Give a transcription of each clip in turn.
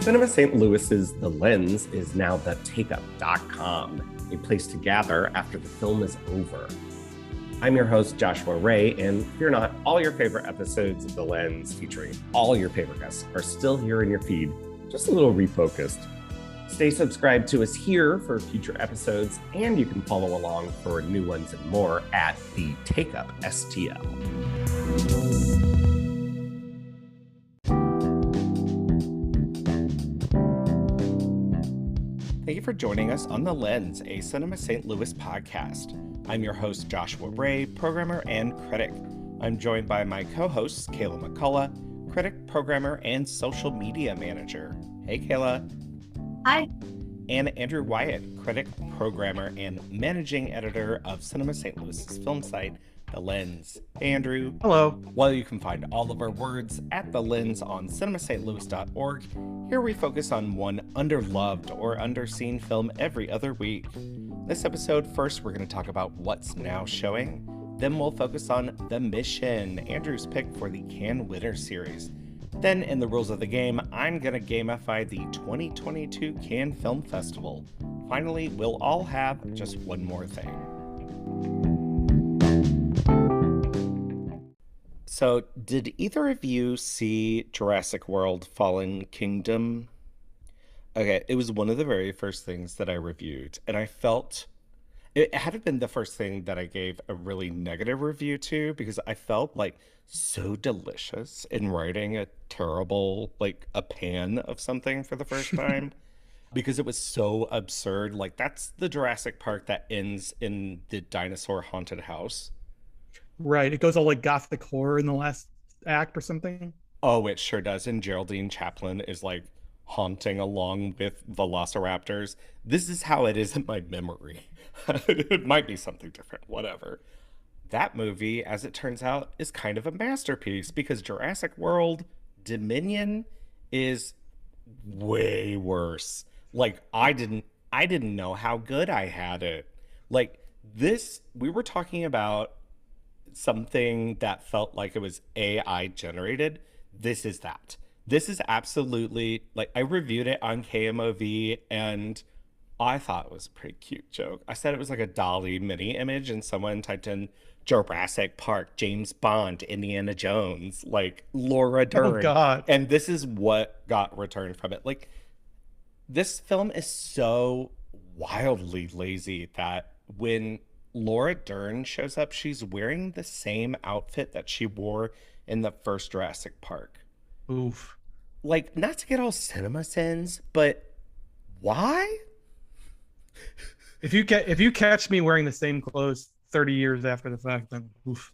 Cinema St. Louis's The Lens is now the takeup.com, a place to gather after the film is over. I'm your host, Joshua Ray, and fear not, all your favorite episodes of The Lens featuring all your favorite guests are still here in your feed, just a little refocused. Stay subscribed to us here for future episodes, and you can follow along for new ones and more at the Takeup STL. Thank you for joining us on The Lens, a Cinema St. Louis podcast. I'm your host, Joshua Ray, programmer and critic. I'm joined by my co-hosts, Kayla McCullough, critic, programmer, and social media manager. Hey, Kayla. Hi. And Andrew Wyatt, critic, programmer, and managing editor of Cinema St. Louis's film site, The Lens. Hey, Andrew. Hello. Well, you can find all of our words at The Lens on cinemastlouis.org. Here we focus on one underloved or underseen film every other week. This episode, first, we're going to talk about what's now showing. Then we'll focus on The Mission, Andrew's pick for the Cannes Winner Series. Then, in the rules of the game, I'm going to gamify the 2022 Cannes Film Festival. Finally, we'll all have just one more thing. So, did either of you see Jurassic World Fallen Kingdom? Okay, it was one of the very first things that I reviewed, and I felt it had been the first thing that I gave a really negative review to, because I felt like so delicious in writing a terrible, like a pan of something for the first time, because it was so absurd. Like, that's the Jurassic Park that ends in the dinosaur haunted house. Right. It goes all like gothic horror in the last act or something. Oh, it sure does. And Geraldine Chaplin is like haunting along with velociraptors. This is how it is in my memory. It might be something different, whatever. That movie, as it turns out, is kind of a masterpiece, because Jurassic World Dominion is way worse. Like, I didn't know how good I had it. Like, this, we were talking about something that felt like it was AI generated. This is that. This is absolutely, like, I reviewed it on KMOV and I thought it was a pretty cute joke. I said it was like a Dolly mini image, and someone typed in Jurassic Park, James Bond, Indiana Jones, like Laura Dern. Oh, God. And this is what got returned from it. Like, this film is so wildly lazy that when Laura Dern shows up, she's wearing the same outfit that she wore in the first Jurassic Park. Oof. Like, not to get all cinema sins, but why? If you catch me wearing the same clothes 30 years after the fact, then oof.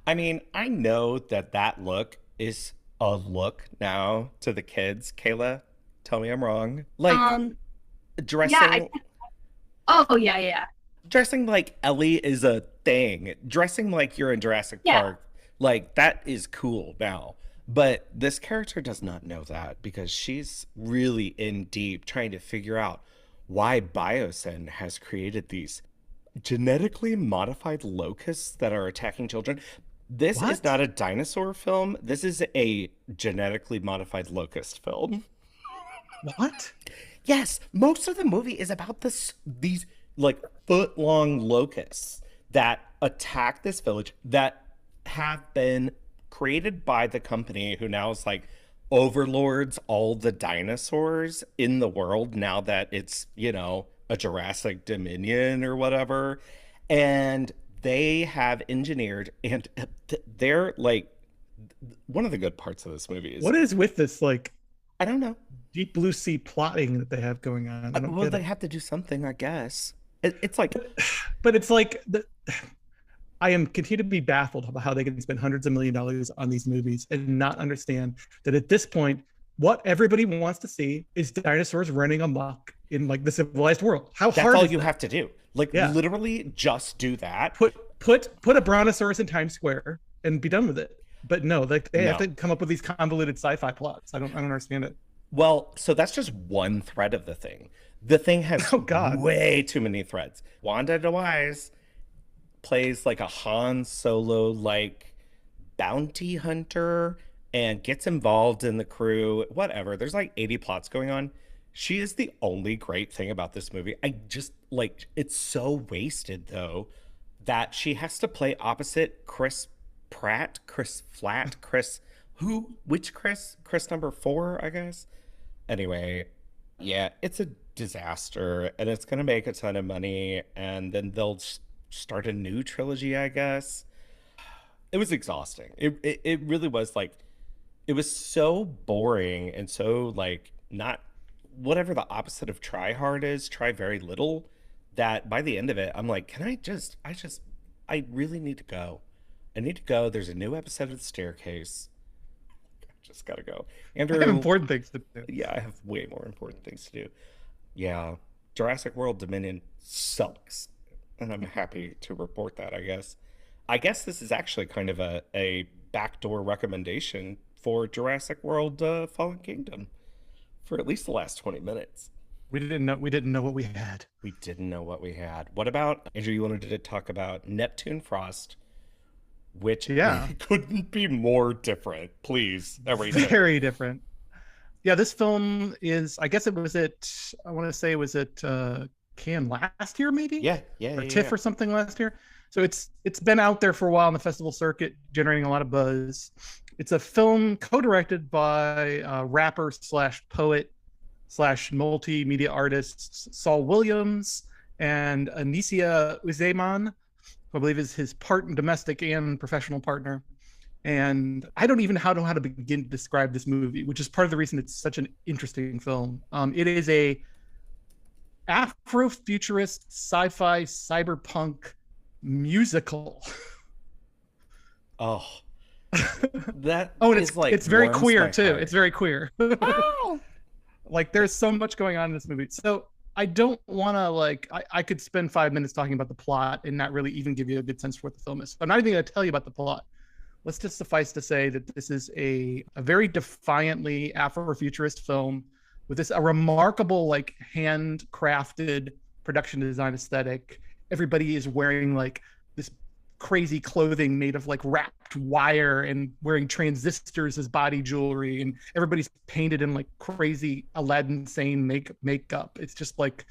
I mean, I know that look is a look now to the kids. Kayla, tell me I'm wrong. Like, dressing. Yeah. Dressing like Ellie is a thing. Dressing like you're in Jurassic Park, like, that is cool now. But this character does not know that, because she's really in deep trying to figure out why Biosyn has created these genetically modified locusts that are attacking children. This is not a dinosaur film. This is a genetically modified locust film. What? Yes, most of the movie is about these like foot-long locusts that attack this village that have been created by the company who now is like overlords all the dinosaurs in the world now that it's, you know, a Jurassic Dominion or whatever. And they have engineered, and they're like, one of the good parts of this movie is, what is with this, like, I don't know, deep blue sea plotting that they have going on? Well, they have to do something, I guess. It's like, but it's like I continue to be baffled about how they can spend hundreds of $millions on these movies and not understand that at this point, what everybody wants to see is dinosaurs running amok in like the civilized world. That's all you have to do. Like, literally just do that. Put a brontosaurus in Times Square and be done with it. But no, like they have to come up with these convoluted sci-fi plots. I don't understand it. Well, so that's just one thread of the thing. The thing has way too many threads. Wanda DeWise plays like a Han Solo like bounty hunter and gets involved in the crew, whatever. There's like 80 plots going on. She is the only great thing about this movie. I just like it's so wasted though that she has to play opposite Chris Pratt, Chris Flat, Chris who which Chris? Chris number 4, I guess. Anyway, yeah, it's a disaster and it's going to make a ton of money and then they'll start a new trilogy, I guess. It was exhausting. It really was like it was so boring and so like not whatever the opposite of try hard is, try very little, that by the end of it I'm like, can I really need to go. I need to go. There's a new episode of The Staircase. I just gotta go. I have Andrew, important things to do. yeah, I have way more important things to do. Yeah. Jurassic World Dominion sucks. And I'm happy to report that, I guess. I guess this is actually kind of a backdoor recommendation for Jurassic World Fallen Kingdom for at least the last 20 minutes. We didn't know what we had. We didn't know what we had. What about, Andrew, you wanted to talk about Neptune Frost, which Yeah. couldn't be more different. Please, everything. Very different. Yeah, this film is, I guess it was I want to say it was at Cannes last year, maybe? Yeah, yeah, Or yeah, TIFF yeah. or something last year. So it's been out there for a while on the festival circuit, generating a lot of buzz. It's a film co-directed by rapper slash poet slash multimedia artist Saul Williams and Anicia Uzeyman, who I believe is his domestic and professional partner. And I don't even know how to begin to describe this movie, which is part of the reason it's such an interesting film. It is a Afrofuturist sci-fi cyberpunk musical. Oh, that Oh, and is like it's very warms queer my too. heart. It's very queer. Oh, Like there's so much going on in this movie. So I don't want to I could spend 5 minutes talking about the plot and not really even give you a good sense for what the film is. So I'm not even going to tell you about the plot. Let's just suffice to say that this is a very defiantly Afrofuturist film with a remarkable like handcrafted production design aesthetic. Everybody is wearing like this crazy clothing made of like wrapped wire and wearing transistors as body jewelry, and everybody's painted in like crazy Aladdin Sane makeup. It's just like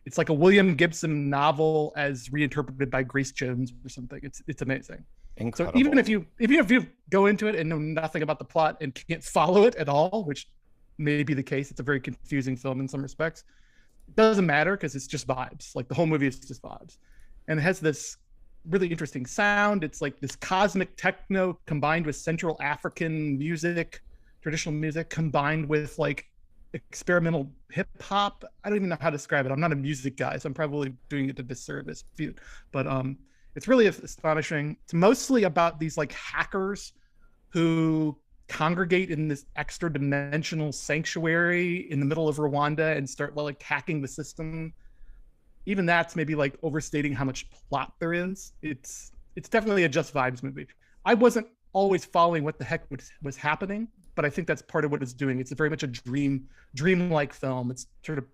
it's like a William Gibson novel as reinterpreted by Grace Jones or something. It's amazing. So incredible. even if you go into it and know nothing about the plot and can't follow it at all, which may be the case, it's a very confusing film in some respects. It doesn't matter because it's just vibes. Like the whole movie is just vibes, and it has this really interesting sound. It's like this cosmic techno combined with Central African music, traditional music, combined with like experimental hip hop. I don't even know how to describe it. I'm not a music guy, so I'm probably doing it a disservice. But it's really astonishing. It's mostly about these like hackers who congregate in this extra dimensional sanctuary in the middle of Rwanda and start like hacking the system. Even that's maybe like overstating how much plot there is. It's definitely a just vibes movie. I wasn't always following what the heck was happening, but I think that's part of what it's doing. It's very much a dreamlike film. It's sort of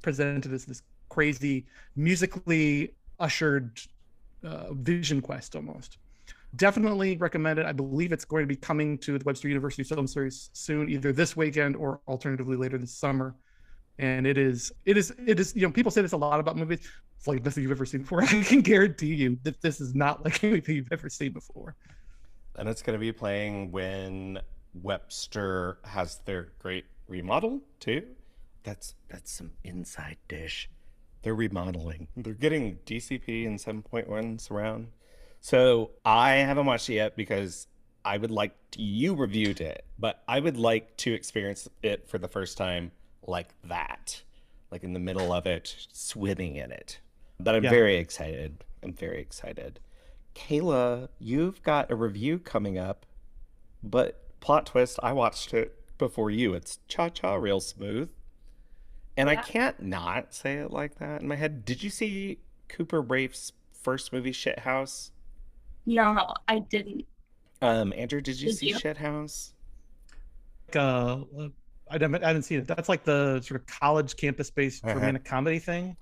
presented as this crazy musically ushered vision quest almost. Definitely recommend it. I believe it's going to be coming to the Webster University Film Series soon, either this weekend or alternatively later this summer. And it is, people say this a lot about movies. It's like nothing you've ever seen before. I can guarantee you that this is not like anything you've ever seen before. And it's going to be playing when Webster has their great remodel too. That's some inside dish. They're remodeling. They're getting DCP and 7.1 surround. So I haven't watched it yet because I would like you reviewed it, but I would like to experience it for the first time like that, like in the middle of it, swimming in it. But I'm Yeah. very excited. I'm very excited. Kayla, you've got a review coming up, but plot twist, I watched it before you. It's cha-cha real smooth. And I Yeah. can't not say it like that in my head. Did you see Cooper Raiff's first movie, Shithouse? No, I didn't. Andrew, did you Did see you? Shithouse? I didn't see it. That's like the sort of college campus-based romantic comedy thing.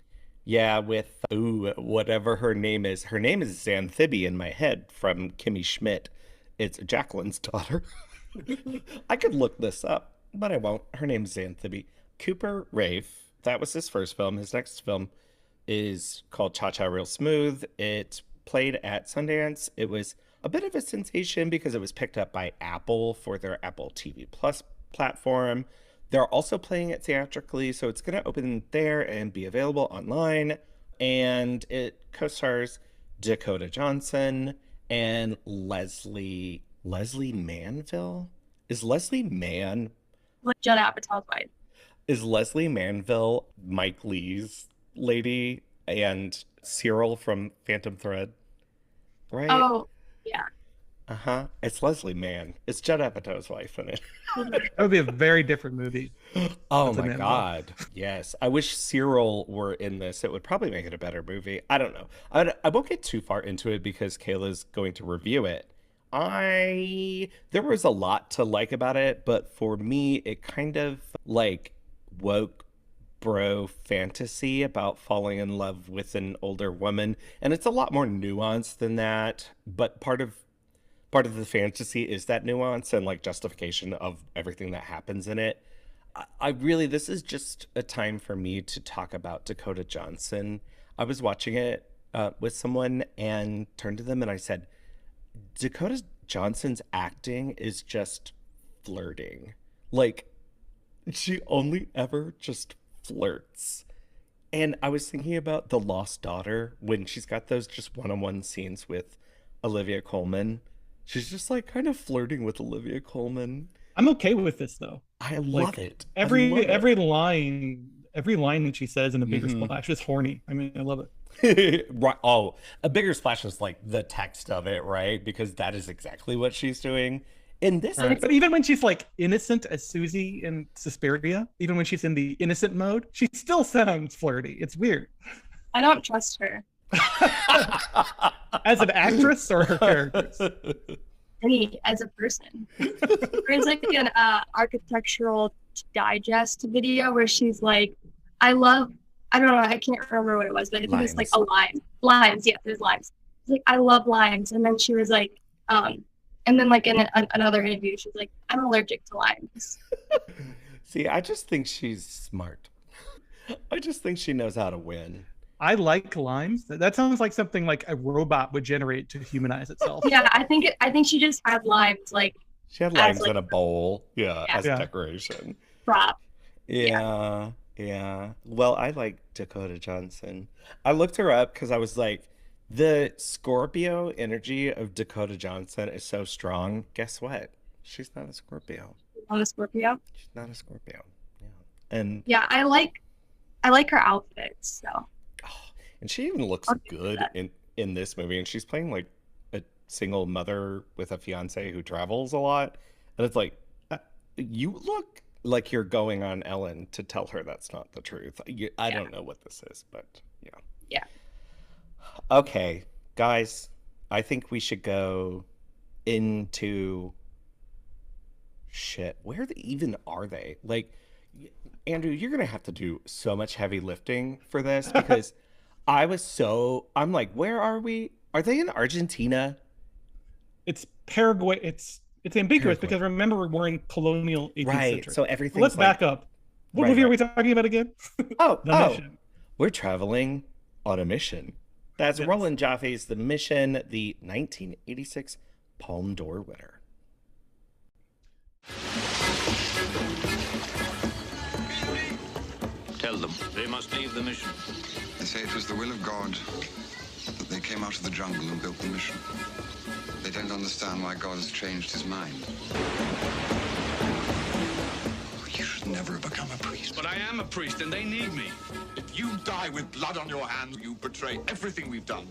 Yeah, with whatever her name is. Her name is Xanthibbe in my head from Kimmy Schmidt. It's Jacqueline's daughter. I could look this up, but I won't. Her name's Xanthippe. Cooper Raiff. That was his first film. His next film is called Cha Cha Real Smooth. It played at Sundance. It was a bit of a sensation because it was picked up by Apple for their Apple TV Plus platform. They're also playing it theatrically, so it's going to open there and be available online. And it co-stars Dakota Johnson and Leslie Manville. Is Leslie Mann Like Judd Apatow's wife. is Leslie Manville Mike Lee's lady and Cyril from Phantom Thread? Right? Oh, yeah. Uh-huh. It's Leslie Mann. It's Judd Apatow's wife in it. That would be a very different movie. Oh That's a my man. God. Yes. I wish Cyril were in this. It would probably make it a better movie. I don't know. I won't get too far into it because Kayla's going to review it. There was a lot to like about it, but for me, it kind of like woke bro fantasy about falling in love with an older woman. And it's a lot more nuanced than that. But part of the fantasy is that nuance and like justification of everything that happens in it. I really, this is just a time for me to talk about Dakota Johnson. I was watching it with someone and turned to them and I said, Dakota Johnson's acting is just flirting. Like, she only ever just flirts. And I was thinking about The Lost Daughter when she's got those just one-on-one scenes with Olivia Colman. She's just like kind of flirting with Olivia Colman. I'm okay with this though. I Like, love it. I Every love it. every line that she says in a bigger Mhm. splash is horny. I mean, I love it. Right. Oh, a bigger splash is like the text of it, right? Because that is exactly what she's doing. In this, Right. But even when she's like innocent as Susie in Suspiria, even when she's in the innocent mode, she still sounds flirty. It's weird. I don't trust her. As an actress or her characters? Me as a person. There's like an architectural digest video where she's like, I don't know, I can't remember what it was, but I think it's like a lime. Limes, yeah, there's limes. She's like, I love limes. And then she was like, and then like in another interview, she's like, I'm allergic to limes. See, I just think she's smart. I just think she knows how to win. I like limes. That sounds like something like a robot would generate to humanize itself. Yeah, I think she just had limes like She had As, limes like- in a bowl, Yeah. as Yeah. decoration. prop. Yeah, yeah. Well, I like Dakota Johnson. I looked her up because I was like, the Scorpio energy of Dakota Johnson is so strong. Guess what? She's not a Scorpio. On the Scorpio. She's not a Scorpio. Yeah. And Yeah, I like her outfits. So and she even looks I'll give you good that. in this movie. And she's playing like a single mother with a fiance who travels a lot. And it's like, you look like you're going on Ellen to tell her that's not the truth. I don't know what this is, but yeah. Yeah. Okay, guys, I think we should go into shit. Even are they? Like, Andrew, you're gonna have to do so much heavy lifting for this because I'm like, where are we? Are they in Argentina? It's Paraguay. It's ambiguous Paraguay. because remember we're in colonial 18th Right. century. So everything's Let's like, back up. What Right, movie are right. we talking about again? oh, The oh, Mission. we're traveling on a mission. That's Yes. Roland Jaffe's The Mission, the 1986 Palme d'Or winner. Tell them they must leave the mission. They say it was the will of God that they came out of the jungle and built the mission. They don't understand why God has changed his mind. You should never have become a priest. But I am a priest and they need me. If you die with blood on your hands, you betray everything we've done.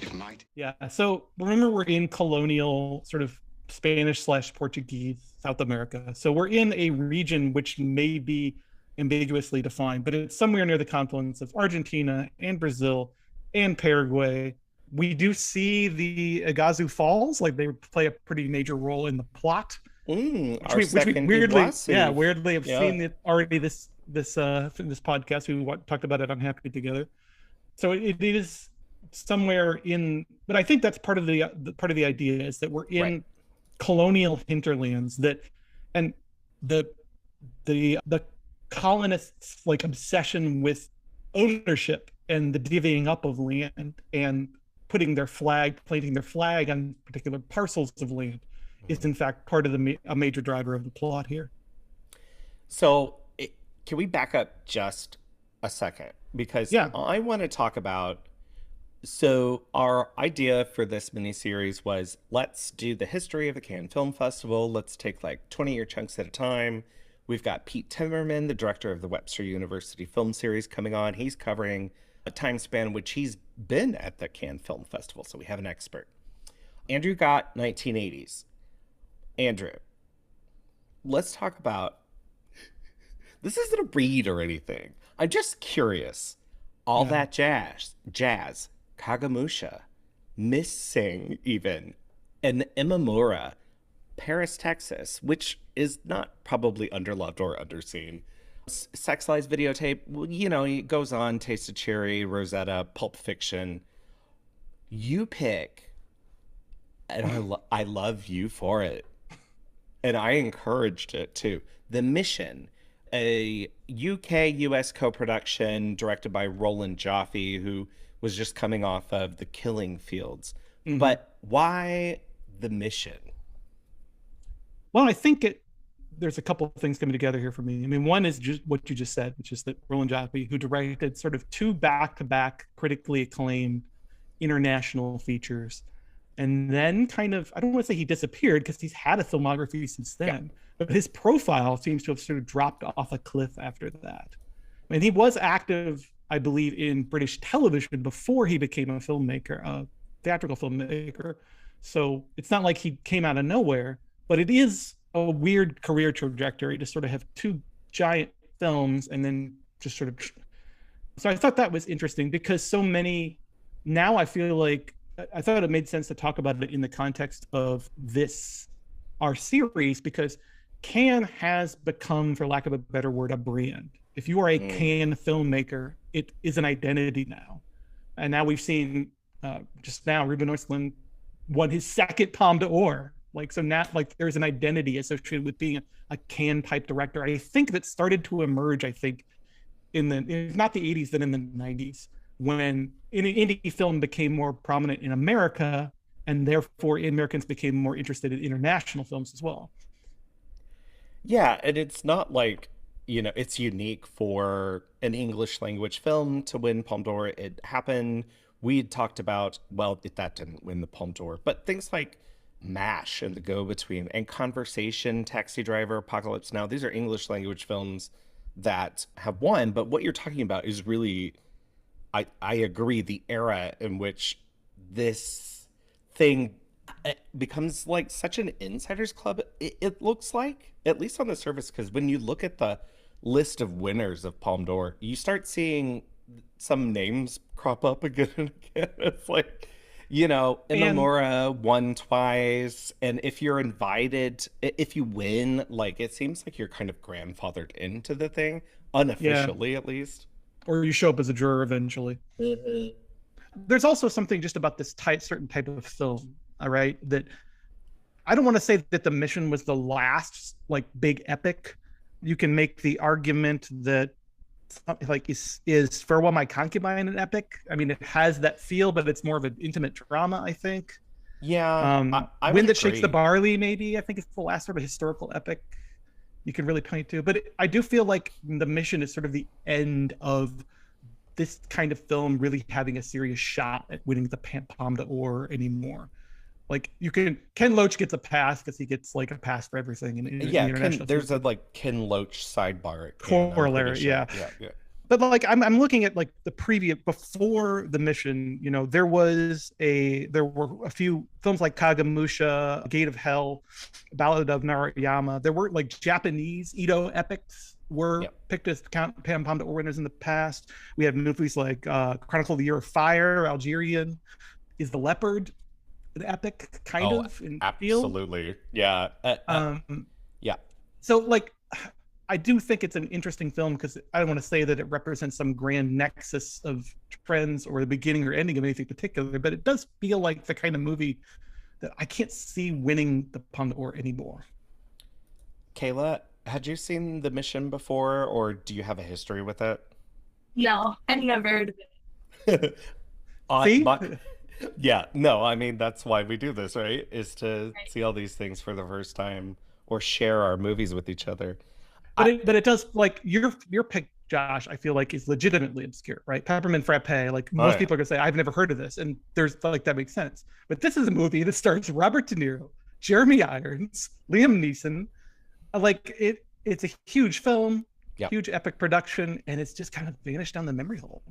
It might. Yeah. So remember we're in colonial sort of Spanish/Portuguese South America. So we're in a region which may be ambiguously defined, but it's somewhere near the confluence of Argentina and Brazil and Paraguay. We do see the Iguazu Falls, like they play a pretty major role in the plot. Our Which we second weirdly, Iguazu. weirdly have Yeah. seen it already this podcast. We talked about it on Happy Together. So it is somewhere in, but I think that's part of the part of the idea is that we're in Right. colonial hinterlands that, and the colonists like obsession with ownership and the divvying up of land and planting their flag on particular parcels of land is in fact part of a major driver of the plot here. So, can we back up just a second? Because Yeah. I want to talk about. So, our idea for this miniseries was let's do the history of the Cannes Film Festival. Let's take like 20-year chunks at a time. We've got Pete Timmerman, the director of the Webster University Film Series, coming on. He's covering a time span in which he's been at the Cannes Film Festival. So, we have an expert. Andrew got 1980s. Andrew, let's talk about. This isn't a read or anything. I'm just curious. All that jazz, Kagamusha, Miss Sing even, and Imamura, Paris, Texas, which is not probably underloved or underseen. Sex Lies videotape, well, you know, it goes on, Taste of Cherry, Rosetta, Pulp Fiction. You pick, and I love you for it. And I encouraged it too. The Mission, a UK-US co-production directed by Roland Joffe, who was just coming off of The Killing Fields. But why The Mission? Well, I think there's a couple of things coming together here for me. I mean, one is just what you just said, which is that Roland Joffe, who directed sort of two back-to-back critically acclaimed international features, and then kind of, I don't want to say he disappeared because he's had a filmography since then, but his profile seems to have sort of dropped off a cliff after that. I mean, he was active, I believe, in British television before he became a filmmaker, a theatrical filmmaker. So it's not like he came out of nowhere, but it is a weird career trajectory to sort of have two giant films and then just sort of. So I thought that was interesting because so many, now I feel like, I thought it made sense to talk about it in the context of our series, because Cannes has become, for lack of a better word, a brand. If you are a Cannes filmmaker, it is an identity now. And now we've seen, just now, Ruben Östlund won his second Palme d'Or. Like, so now, like, there's an identity associated with being a Cannes type director. I think that started to emerge, if not the 80s, then in the 90s, when indie film became more prominent in America, and therefore Americans became more interested in international films as well. Yeah, and it's not like, you know, it's unique for an English language film to win Palme d'Or. It happened. We had talked about, well, that didn't win the Palme d'Or, but things like MASH and The Go-Between and Conversation, Taxi Driver, Apocalypse Now, these are English language films that have won. But what you're talking about is really, I agree, the era in which this thing becomes like such an insider's club. It looks like, at least on the surface, because when you look at the list of winners of Palme d'Or, you start seeing some names crop up again and again. It's like, you know, Imamura won twice, and if you're invited, if you win, like, it seems like you're kind of grandfathered into the thing, unofficially at least. Or you show up as a juror eventually. There's also something just about this certain type of film, all right, that I don't want to say that The Mission was the last like big epic. You can make the argument that like is Farewell My Concubine an epic? I mean, it has that feel, but it's more of an intimate drama, I think. Yeah, I Wind That agree. Shakes the Barley, maybe, I think it's the last sort of historical epic you can really point to. But I do feel like The Mission is sort of the end of this kind of film really having a serious shot at winning the Palme d'Or anymore. Like, Ken Loach gets a pass because he gets like a pass for everything. There's a like Ken Loach sidebar at Cannes, I'm pretty corollary, sure. yeah. But like I'm looking at like the previous, before The Mission, you know, there were a few films like Kagamusha, Gate of Hell, Ballad of Narayama. There were like Japanese Edo epics were picked as Palme d'Or winners in the past. We have movies like Chronicle of the Year of Fire, Algerian, Is the Leopard an epic kind of in feel? Absolutely. Yeah. Yeah. So like, I do think it's an interesting film because I don't want to say that it represents some grand nexus of trends or the beginning or ending of anything particular, but it does feel like the kind of movie that I can't see winning the Palme d'Or anymore. Kayla, had you seen The Mission before, or do you have a history with it? No, I've never heard of it. See? Yeah, no, I mean, that's why we do this, right? Is to Right. see all these things for the first time or share our movies with each other. But it does, like, your pick, Josh, I feel like is legitimately obscure, right? Peppermint Frappe, like most yeah. people are gonna say, I've never heard of this, and there's like that makes sense. But this is a movie that stars Robert De Niro, Jeremy Irons, Liam Neeson. Like it's a huge film, Yep. huge epic production, and it's just kind of vanished down the memory hole.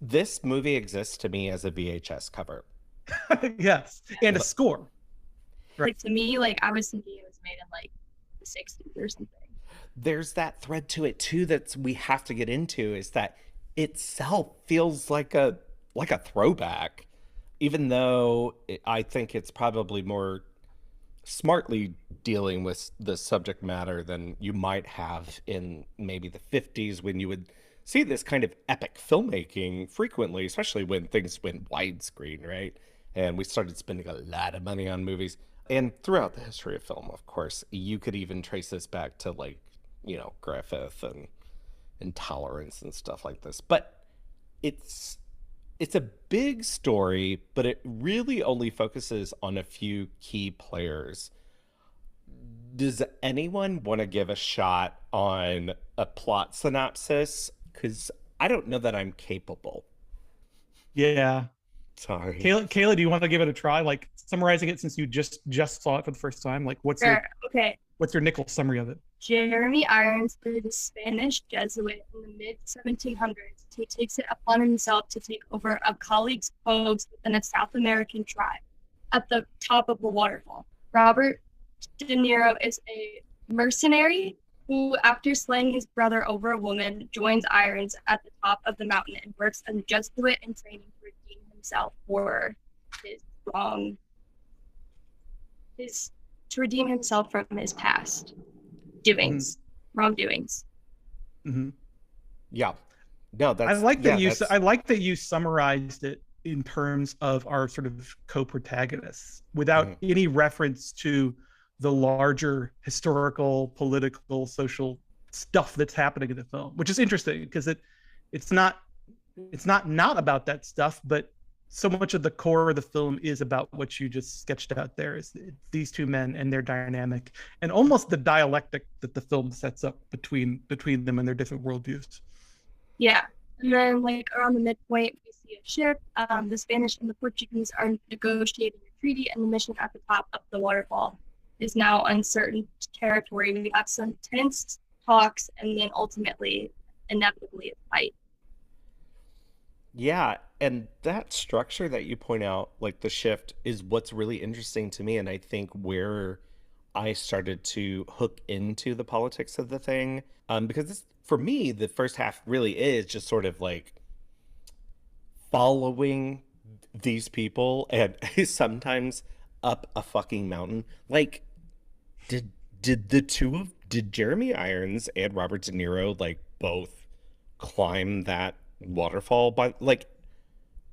This movie exists to me as a VHS cover. Yes, and a score. Right. Like to me, like I was thinking it was made in like the 60s or something. There's that thread to it too that we have to get into, is that itself feels like a throwback, even though I think it's probably more smartly dealing with the subject matter than you might have in maybe the 50s, when you would see this kind of epic filmmaking frequently, especially when things went widescreen, right? And we started spending a lot of money on movies. And throughout the history of film, of course, you could even trace this back to, like, you know, Griffith and Intolerance and stuff like this. But it's a big story, but it really only focuses on a few key players. Does anyone want to give a shot on a plot synopsis? Because I don't know that I'm capable. Yeah. Sorry. Kayla, do you want to give it a try? Like summarizing it since you just saw it for the first time. Like what's Sure. Okay. your nickel summary of it? Jeremy Irons is a Spanish Jesuit in the mid-1700s who takes it upon himself to take over a colleague's post within a South American tribe at the top of the waterfall. Robert De Niro is a mercenary who, after slaying his brother over a woman, joins Irons at the top of the mountain and works as a Jesuit in training to redeem himself for his to redeem himself from his past wrongdoings. Mm-hmm. Yeah. No, that's. I like that yeah, I like that you summarized it in terms of our sort of co-protagonists without any reference to the larger historical, political, social stuff that's happening in the film, which is interesting because it's not about that stuff, but so much of the core of the film is about what you just sketched out there. Is these two men and their dynamic, and almost the dialectic that the film sets up between them and their different worldviews. Yeah, and then like around the midpoint, we see a ship. The Spanish and the Portuguese are negotiating a treaty, and the mission at the top of the waterfall is now uncertain territory. We have some tense talks, and then ultimately, inevitably, a fight. Yeah, and that structure that you point out, like the shift, is what's really interesting to me, and I think where I started to hook into the politics of the thing, because this, for me, the first half really is just sort of like following these people, and sometimes up a fucking mountain. Like, did Jeremy Irons and Robert De Niro like both climb that waterfall? By like,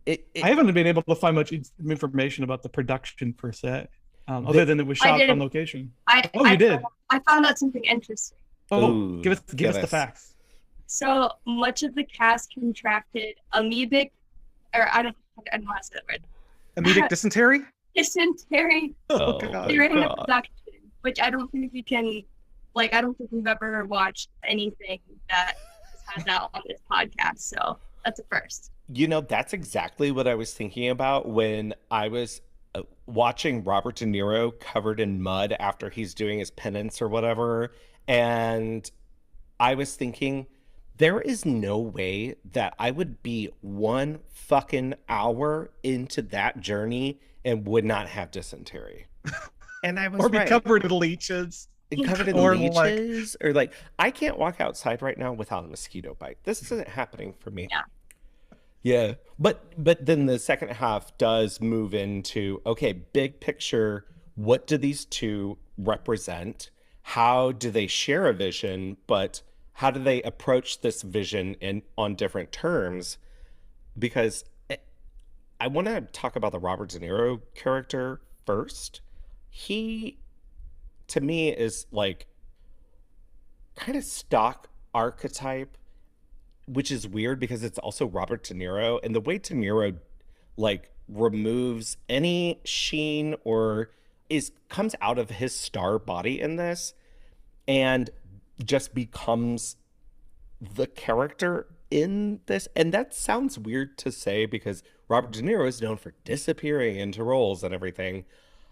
I haven't been able to find much information about the production per se, other than it was shot on location. You did? I found out something interesting. Ooh, give us the facts. So much of the cast contracted amoebic, or I don't know how to say that word. Amoebic dysentery? Dysentery Oh, during the God. production, which I don't think we can, like, I don't think we've ever watched anything that has had that on this podcast. So that's a first. You know, that's exactly what I was thinking about when I was watching Robert De Niro covered in mud after he's doing his penance or whatever. And I was thinking, there is no way that I would be 1 fucking hour into that journey and would not have dysentery. And I was Or be right. covered in leeches. Covered in Or leeches, or like, I can't walk outside right now without a mosquito bite. This isn't happening for me. Yeah. Yeah, but then the second half does move into, okay, big picture, what do these two represent? How do they share a vision, but how do they approach this vision on different terms? because I want to talk about the Robert De Niro character first. He, to me, is like kind of stock archetype, which is weird because it's also Robert De Niro, and the way De Niro like removes any sheen or is comes out of his star body in this and just becomes the character in this. And that sounds weird to say because Robert De Niro is known for disappearing into roles and everything,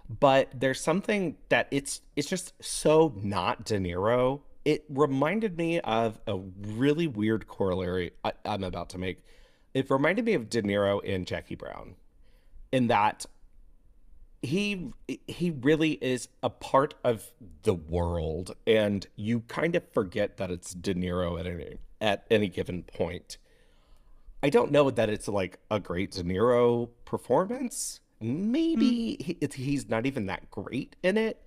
but there's something that it's just so not De Niro. It reminded me of a really weird corollary I'm about to make. It reminded me of De Niro in Jackie Brown, in that he really is a part of the world, and you kind of forget that it's De Niro at any given point. I don't know that it's like a great De Niro performance. Maybe he's not even that great in it.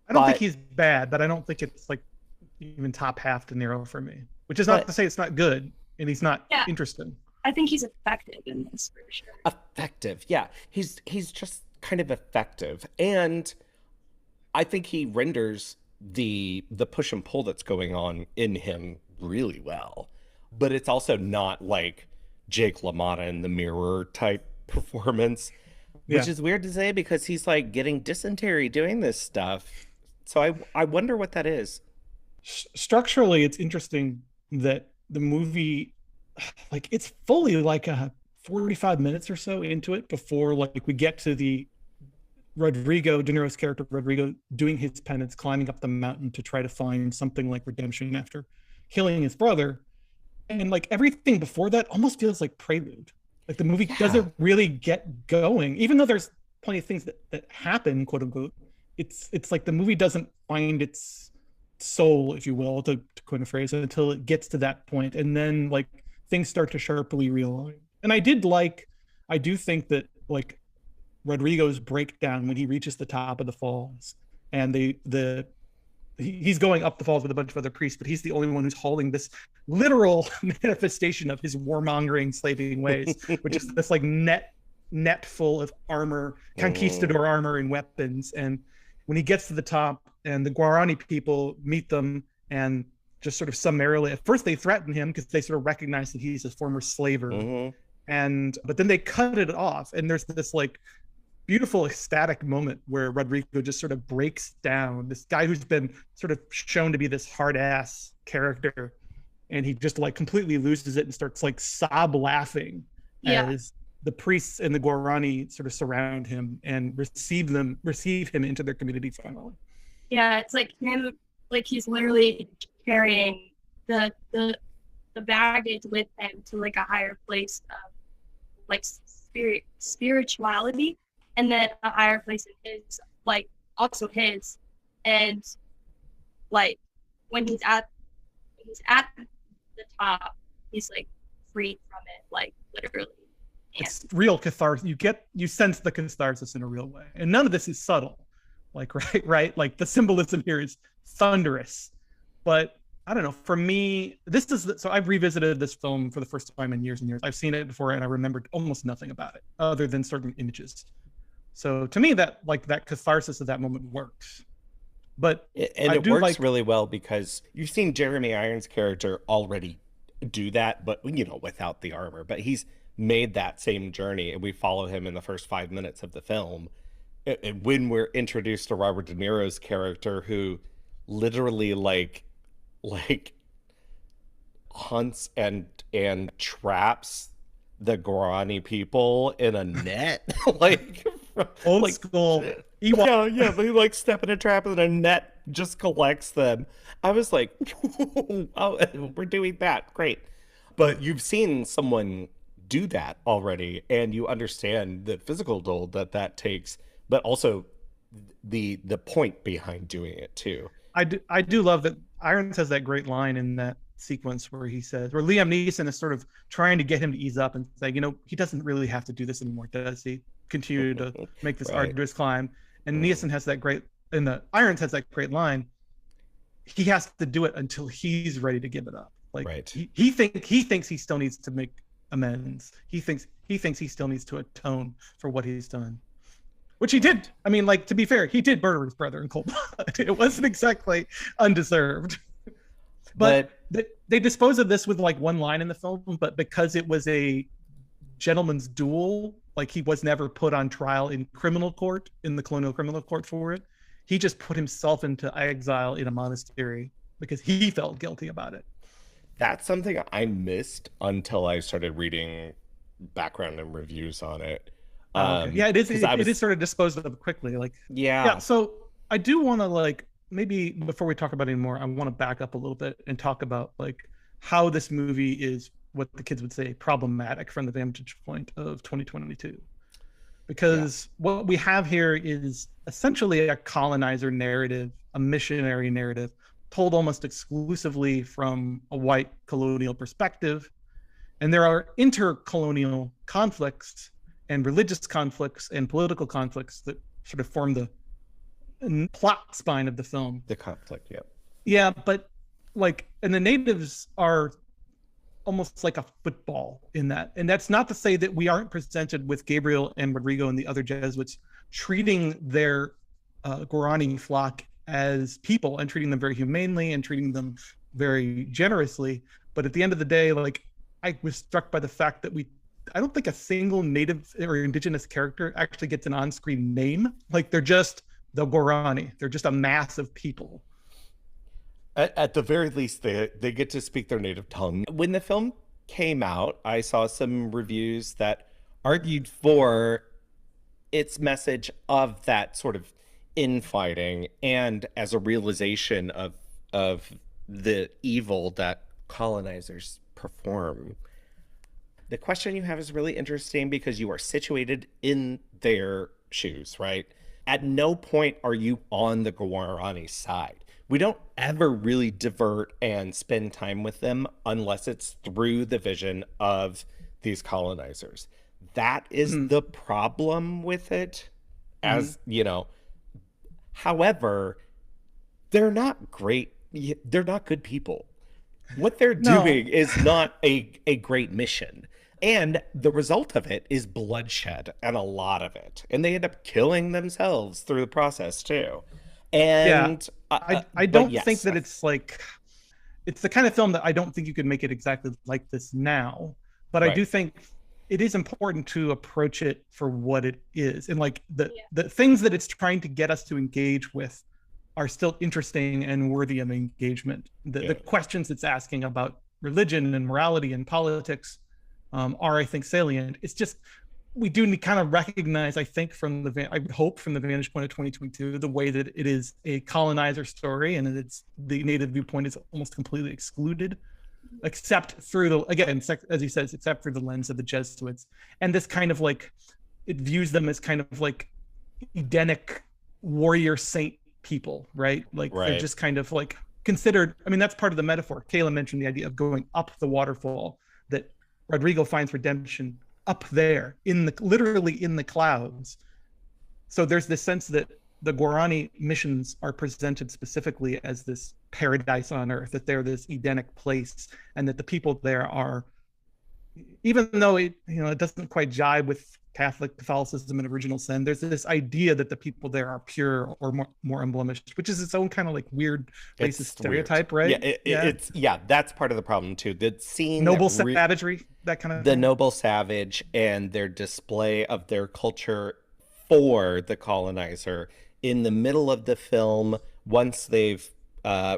I don't think but- he's bad, but I don't think it's like even top half De Niro for me. Which is not to say it's not good and he's not Yeah. interesting. I think he's effective in this for sure. Effective, yeah. He's just kind of effective, and I think he renders the push and pull that's going on in him really well. But it's also not like Jake LaMotta in The Mirror type performance, which Yeah. is weird to say because he's like getting dysentery doing this stuff. So I wonder what that is. Structurally, it's interesting that the movie, like, it's fully like a 45 minutes or so into it before like we get to the Rodrigo, De Niro's character Rodrigo, doing his penance, climbing up the mountain to try to find something like redemption after killing his brother. And like everything before that almost feels like prelude. Like the movie doesn't really get going, even though there's plenty of things that happen, quote unquote. It's like the movie doesn't find its soul, if you will, to coin a phrase, until it gets to that point, and then like things start to sharply realign. And I do think that like Rodrigo's breakdown when he reaches the top of the falls, and he's going up the falls with a bunch of other priests, but he's the only one who's holding this literal manifestation of his warmongering, slaving ways, which is this like net full of armor, conquistador armor and weapons. And when he gets to the top and the Guarani people meet them and just sort of summarily, at first they threaten him because they sort of recognize that he's a former slaver. But then they cut it off, and there's this like beautiful ecstatic moment where Rodrigo just sort of breaks down, this guy who's been sort of shown to be this hard ass character, and he just like completely loses it and starts like sob laughing as the priests and the Guarani sort of surround him and receive him into their community finally. Yeah, it's like him, like he's literally carrying the baggage with him to like a higher place of like spirituality, and then a higher place in his, like also his, and like when he's at the top, he's like freed from it, like literally. It's real catharsis. You sense the catharsis in a real way, and none of this is subtle. Like right, like the symbolism here is thunderous. But I don't know. For me, so I've revisited this film for the first time in years and years. I've seen it before, and I remembered almost nothing about it other than certain images. So to me, that catharsis of that moment works. But it works really well because you've seen Jeremy Irons' character already do that, but without the armor. But he's made that same journey, and we follow him in the first 5 minutes of the film. And when we're introduced to Robert De Niro's character, who literally like hunts and traps the Guarani people in a net, like old school. Yeah, they like step in a trap and a net just collects them. I was like, oh, we're doing that, great. But you've seen someone do that already, and you understand the physical toll that takes, but also the point behind doing it too. I do love that Irons has that great line in that sequence where Liam Neeson is sort of trying to get him to ease up and say, he doesn't really have to do this anymore, does he? Continue to make this arduous climb. And Neeson has that great, Irons has that great line. He has to do it until he's ready to give it up. Like he thinks he still needs to make amends. He thinks he still needs to atone for what he's done, which he did. I mean, like, to be fair, he did murder his brother in cold blood. It wasn't exactly undeserved. But they dispose of this with like one line in the film, but because it was a gentleman's duel, like he was never put on trial in criminal court, in the colonial criminal court for it. He just put himself into exile in a monastery because he felt guilty about it. That's something I missed until I started reading background and reviews on it. Okay. Yeah, it is. 'cause It is sort of disposed of quickly. Like, yeah. So I do want to, like, maybe before we talk about it anymore, I want to back up a little bit and talk about like how this movie is, what the kids would say, problematic from the vantage point of 2022. Because what we have here is essentially a colonizer narrative, a missionary narrative, told almost exclusively from a white colonial perspective. And there are intercolonial conflicts and religious conflicts and political conflicts that sort of form the plot spine of the film. The conflict, yeah. Yeah, but like, and the natives are almost like a football in that. And that's not to say that we aren't presented with Gabriel and Rodrigo and the other Jesuits treating their Guarani flock as people and treating them very humanely and treating them very generously. But at the end of the day, like, I was struck by the fact that I don't think a single native or indigenous character actually gets an on-screen name. Like, they're just the Guarani. They're just a mass of people. At the very least, they get to speak their native tongue. When the film came out, I saw some reviews that argued for its message of that sort of infighting and as a realization of the evil that colonizers perform. The question you have is really interesting because you are situated in their shoes, right? At no point are you on the Guarani side. We don't ever really divert and spend time with them unless it's through the vision of these colonizers. That is the problem with it, as you know. However, they're not great. They're not good people. What they're doing is not a great mission. And the result of it is bloodshed, and a lot of it. And they end up killing themselves through the process too. And I don't think that it's like, it's the kind of film that I don't think you could make it exactly like this now. But I do think it is important to approach it for what it is. And like the things that it's trying to get us to engage with are still interesting and worthy of engagement. The questions it's asking about religion and morality and politics are, I think, salient. It's just, we do kind of recognize, I think, I would hope from the vantage point of 2022, the way that it is a colonizer story and it's the native viewpoint is almost completely excluded, except through the, again, as he says, except through the lens of the Jesuits. And this kind of like, it views them as kind of like Edenic warrior saint people, right? Like they're just kind of like considered, I mean, that's part of the metaphor. Kayla mentioned the idea of going up the waterfall, that Rodrigo finds redemption up there, literally in the clouds. So there's this sense that the Guarani missions are presented specifically as this paradise on earth, that they're this Edenic place, and that the people there are, even though it doesn't quite jibe with Catholicism and original sin, there's this idea that the people there are pure or more unblemished, which is its own kind of like weird racist stereotype, right? It's that's part of the problem too. The scene, noble savagery, that kind of the noble savage, and their display of their culture for the colonizer in the middle of the film, once they've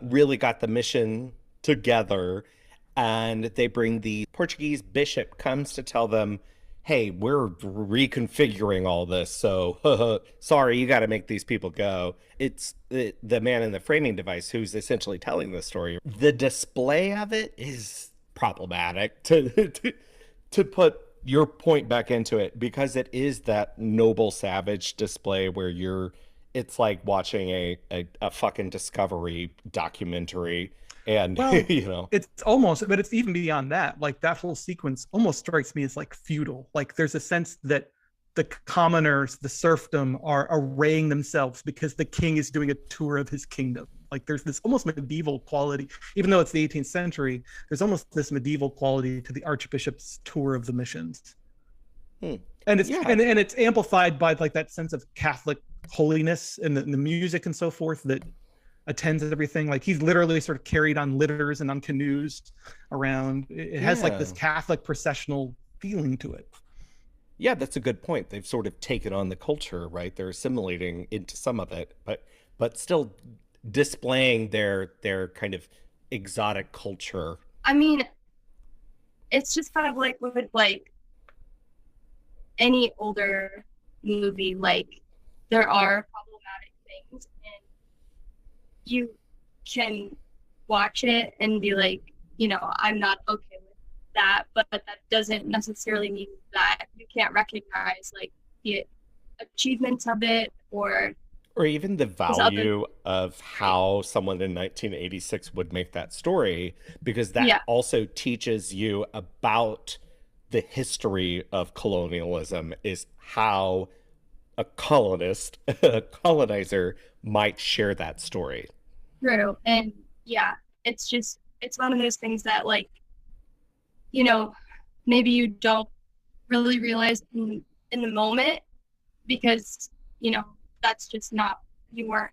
really got the mission together, and they bring the Portuguese bishop comes to tell them, hey, we're reconfiguring all this, so sorry, you got to make these people go. It's the man in the framing device who's essentially telling the story. The display of it is problematic, to put your point back into it, because it is that noble savage display where it's like watching a fucking Discovery documentary. And it's almost, but it's even beyond that. Like that whole sequence almost strikes me as like feudal. Like there's a sense that the commoners, the serfdom, are arraying themselves because the king is doing a tour of his kingdom. Like there's this almost medieval quality, even though it's the 18th century, there's almost this medieval quality to the Archbishop's tour of the missions. And it's Yeah. and it's amplified by like that sense of Catholic holiness and the music and so forth that attends everything. Like he's literally sort of carried on litters and on canoes around. It has like this Yeah. Catholic processional feeling to it. Yeah, that's a good point. They've sort of taken on the culture, right? They're assimilating into some of it, but still displaying their kind of exotic culture. I mean, it's just kind of like with like any older movie, like there are problematic things and you can watch it and be like, you know, I'm not okay with that, but that doesn't necessarily mean that you can't recognize like the achievements of it Or even the these other value of how someone in 1986 would make that story, because that Yeah. also teaches you about the history of colonialism, is how a colonist, a colonizer might share that story. true. And yeah, it's one of those things that like, you know, maybe you don't really realize in the moment because, you know, that's just not, you weren't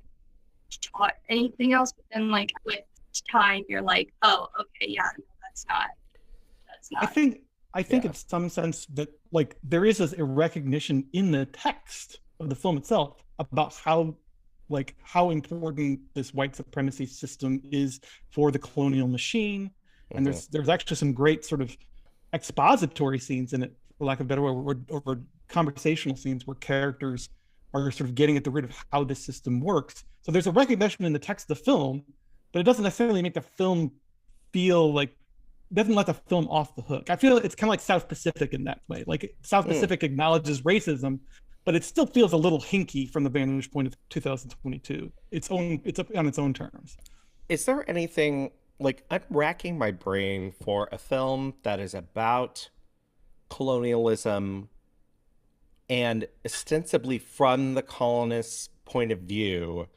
taught anything else. But then like with time, you're like, oh, okay, yeah, no, that's not. I think Yeah. in some sense that like there is this recognition in the text of the film itself about how important this white supremacy system is for the colonial machine. And there's actually some great sort of expository scenes in it, for lack of a better word, or conversational scenes where characters are sort of getting at the root of how this system works. So there's a recognition in the text of the film, but it doesn't necessarily make the film feel like, doesn't let the film off the hook. I feel it's kind of like South Pacific in that way. Like South Pacific acknowledges racism, but it still feels a little hinky from the vantage point of 2022. It's on its own terms. Is there anything, like, I'm racking my brain for a film that is about colonialism and ostensibly from the colonists' point of view,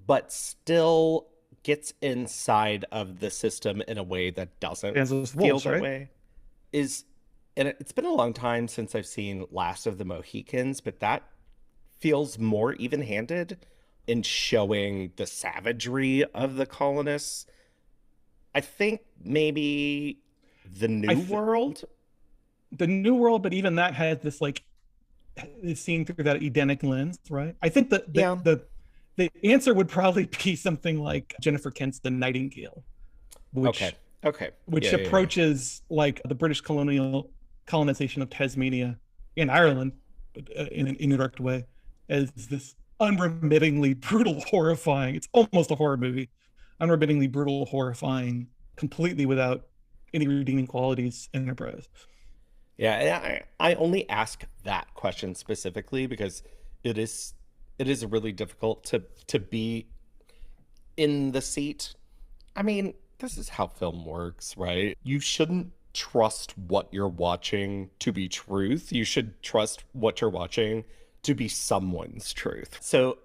but still gets inside of the system in a way that doesn't Dangerous feel Wolves, that right? way. And it's been a long time since I've seen Last of the Mohicans, but that feels more even-handed in showing the savagery of the colonists. I think maybe The New World. The New World, but even that has this like is seen through that Edenic lens, right? I think that Yeah. the answer would probably be something like Jennifer Kent's The Nightingale, which Okay. which Yeah, yeah, yeah. approaches like the British colonization of Tasmania in Ireland, but, in an indirect way, as this unremittingly brutal, horrifying. It's almost a horror movie, unremittingly brutal, horrifying, completely without any redeeming qualities enterprise. Yeah, and I only ask that question specifically because it is really difficult to be in the seat. I mean, this is how film works, right? You shouldn't trust what you're watching to be truth. You should trust what you're watching to be someone's truth. So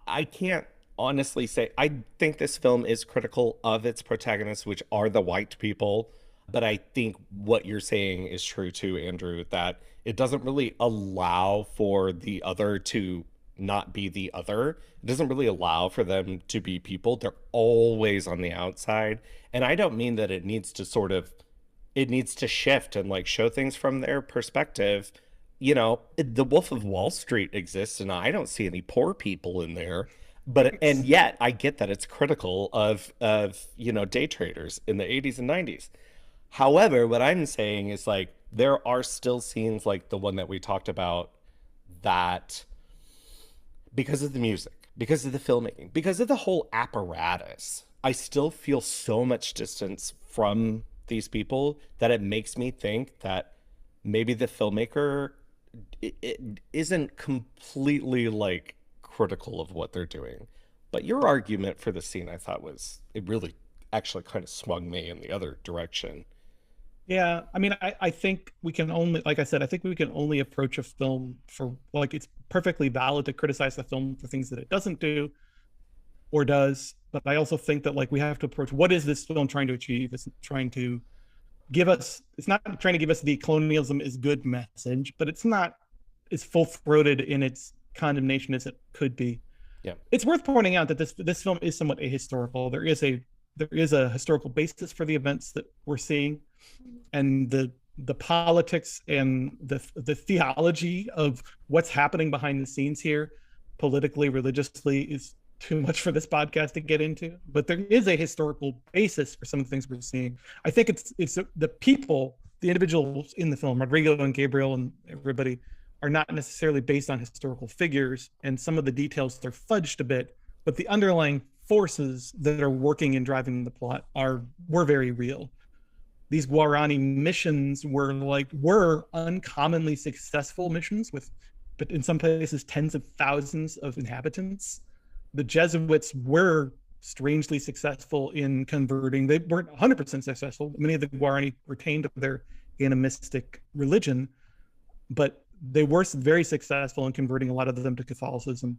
I can't honestly say, I think this film is critical of its protagonists, which are the white people. But I think what you're saying is true too, Andrew, that it doesn't really allow for the other to not be the other. It doesn't really allow for them to be people. They're always on the outside. And I don't mean that it needs to shift and like show things from their perspective. You know, the Wolf of Wall Street exists and I don't see any poor people in there. But and yet I get that it's critical of day traders in the 80s and 90s. However, what I'm saying is like there are still scenes like the one that we talked about that because of the music, because of the filmmaking, because of the whole apparatus, I still feel so much distance from these people that it makes me think that maybe the filmmaker it isn't completely like critical of what they're doing. But your argument for the scene, I thought it really actually kind of swung me in the other direction. Yeah, I mean, I think we can only, like I said, I think we can only approach a film for like it's perfectly valid to criticize the film for things that it doesn't do. or does, but I also think that like we have to approach what is this film trying to achieve? It's trying to give us, it's not trying to give us the colonialism is good message, but it's not as full-throated in its condemnation as it could be. Yeah. It's worth pointing out that this film is somewhat ahistorical. There is a historical basis for the events that we're seeing, and the politics and the theology of what's happening behind the scenes here, politically, religiously, is too much for this podcast to get into. But there is a historical basis for some of the things we're seeing. I think it's the people, the individuals in the film, Rodrigo and Gabriel and everybody, are not necessarily based on historical figures, and some of the details are fudged a bit, but the underlying forces that are working and driving the plot were very real. These Guarani missions were uncommonly successful missions but in some places tens of thousands of inhabitants. The Jesuits were strangely successful in converting. They weren't 100% successful. Many of the Guarani retained their animistic religion, but they were very successful in converting a lot of them to Catholicism.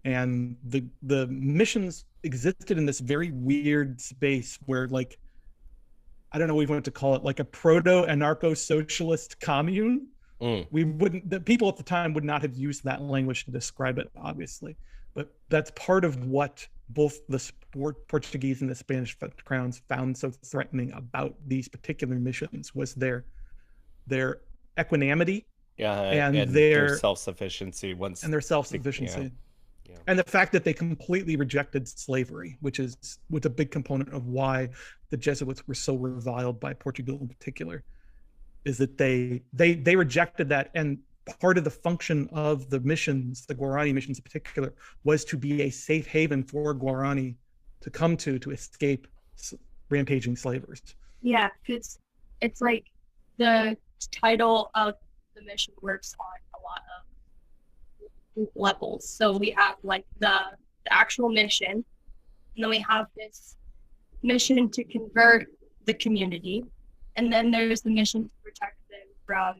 And the missions existed in this very weird space where, like, I don't know what we want to call it, like a proto-anarcho-socialist commune. The people at the time would not have used that language to describe it, obviously. But that's part of what both the Portuguese and the Spanish crowns found so threatening about these particular missions, was their equanimity, and their self-sufficiency. And their self-sufficiency. Yeah. And the fact that they completely rejected slavery, which is a big component of why the Jesuits were so reviled by Portugal in particular, is that they rejected that. And part of the function of the missions, the Guarani missions in particular, was to be a safe haven for Guarani to come to escape rampaging slavers. Yeah, it's like the title of the mission works on a lot of levels. So we have like the actual mission, and then we have this mission to convert the community, and then there's the mission to protect them from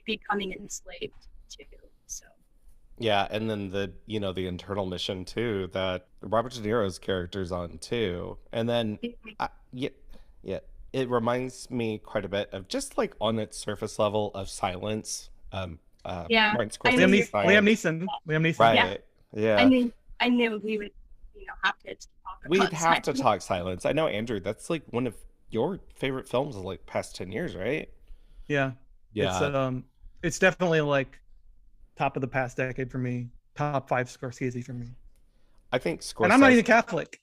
becoming enslaved too. So yeah, and then the internal mission too that Robert De Niro's character's on too, and then it reminds me quite a bit of, just like on its surface level, of Silence. Yeah, Liam Neeson. Right. Yeah. I knew we would have to talk about We'd have to talk Silence. I know, Andrew, that's like one of your favorite films of like past 10 years, right? Yeah. It's definitely like top of the past decade for me. Top 5 Scorsese for me. I think Scorsese. And I'm not even Catholic.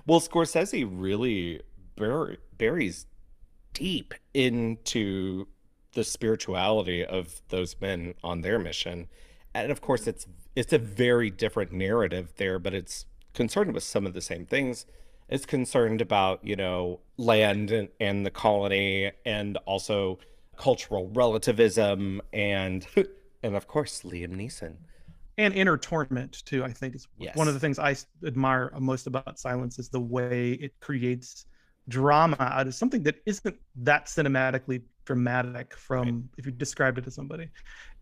Well, Scorsese really buries deep into the spirituality of those men on their mission. And of course, it's a very different narrative there, but it's concerned with some of the same things. It's concerned about, land and the colony, and also cultural relativism, and of course, Liam Neeson. And inner torment, too, I think is one of the things I admire most about Silence, is the way it creates drama out of something that isn't that cinematically dramatic from if you described it to somebody.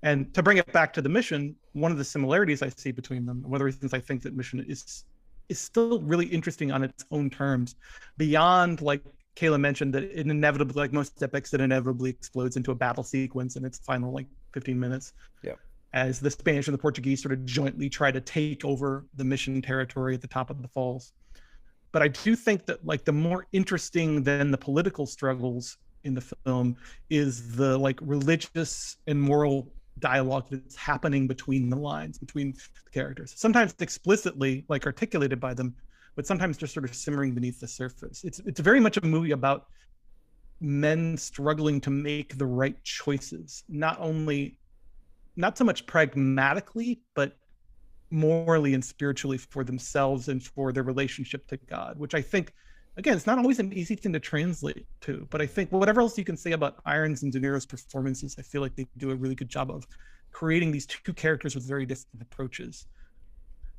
And to bring it back to the mission, one of the similarities I see between them, one of the reasons I think that Mission is still really interesting on its own terms, beyond, like Kayla mentioned, that it inevitably, like most epics, it inevitably explodes into a battle sequence in its final 15 minutes. Yeah. As the Spanish and the Portuguese sort of jointly try to take over the Mission territory at the top of the falls. But I do think that the more interesting than the political struggles in the film is the religious and moral dialogue that's happening between the lines, between the characters. Sometimes explicitly articulated by them, but sometimes just sort of simmering beneath the surface. It's very much a movie about men struggling to make the right choices, not so much pragmatically, but morally and spiritually for themselves and for their relationship to God, which I think, again, it's not always an easy thing to translate to, but I think whatever else you can say about Irons and De Niro's performances, I feel like they do a really good job of creating these two characters with very different approaches.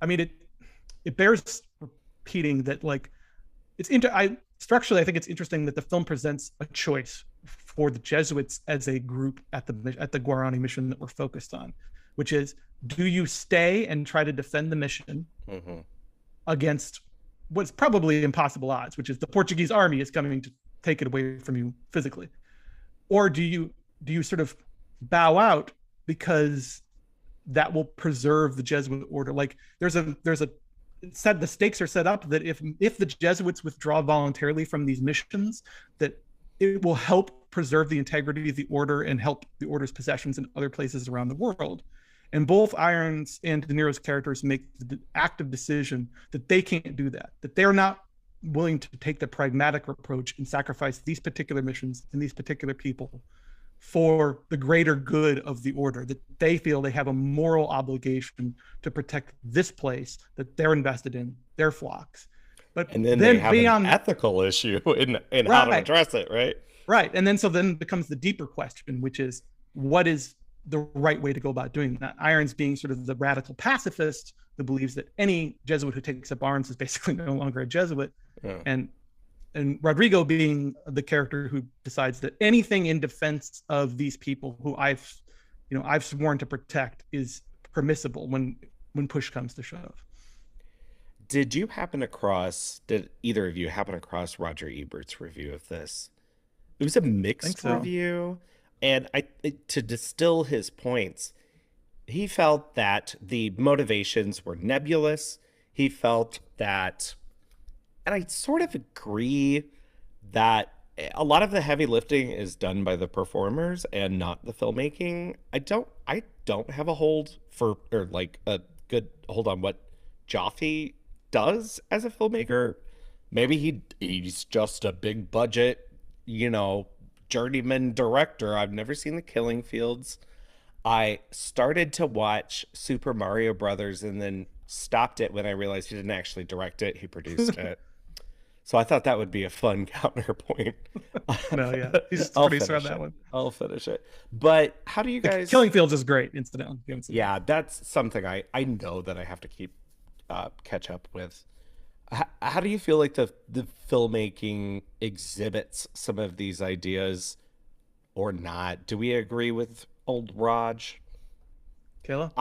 I mean, it bears repeating that structurally, I think it's interesting that the film presents a choice for the Jesuits as a group at the Guarani mission that we're focused on, which is, do you stay and try to defend the mission, against what's probably impossible odds, which is the Portuguese army is coming to take it away from you physically? Or do you sort of bow out because that will preserve the Jesuit order? Like there's a said the stakes are set up that if the Jesuits withdraw voluntarily from these missions, that it will help preserve the integrity of the order and help the order's possessions in other places around the world. And both Irons and De Niro's characters make the active decision that they can't do that, that they're not willing to take the pragmatic approach and sacrifice these particular missions and these particular people for the greater good of the order, that they feel they have a moral obligation to protect this place that they're invested in, their flocks. But And then they have beyond an ethical issue in how to address it, right? right, and then becomes the deeper question, which is what is the right way to go about doing that? Irons being sort of the radical pacifist who believes that any Jesuit who takes up arms is basically no longer a Jesuit, and Rodrigo being the character who decides that anything in defense of these people who I've sworn to protect is permissible when push comes to shove. Did either of you happen across Roger Ebert's review of this? It was a mixed review. And to distill his points, he felt that the motivations were nebulous. He felt that, and I sort of agree, that a lot of the heavy lifting is done by the performers and not the filmmaking. I don't have a good hold on what Jaffe does as a filmmaker. Maybe he's just a big budget, journeyman director. I've never seen The Killing Fields. I started to watch Super Mario Brothers and then stopped it when I realized he didn't actually direct it. He produced it. So I thought that would be a fun counterpoint. No, yeah. He's pretty sure on that one. I'll finish it. But how do you guys... Killing Fields is great, incidentally. Yeah, that's something I know that I have to keep catch up with. How do you feel like the filmmaking exhibits some of these ideas or not? Do we agree with old Raj? Kayla?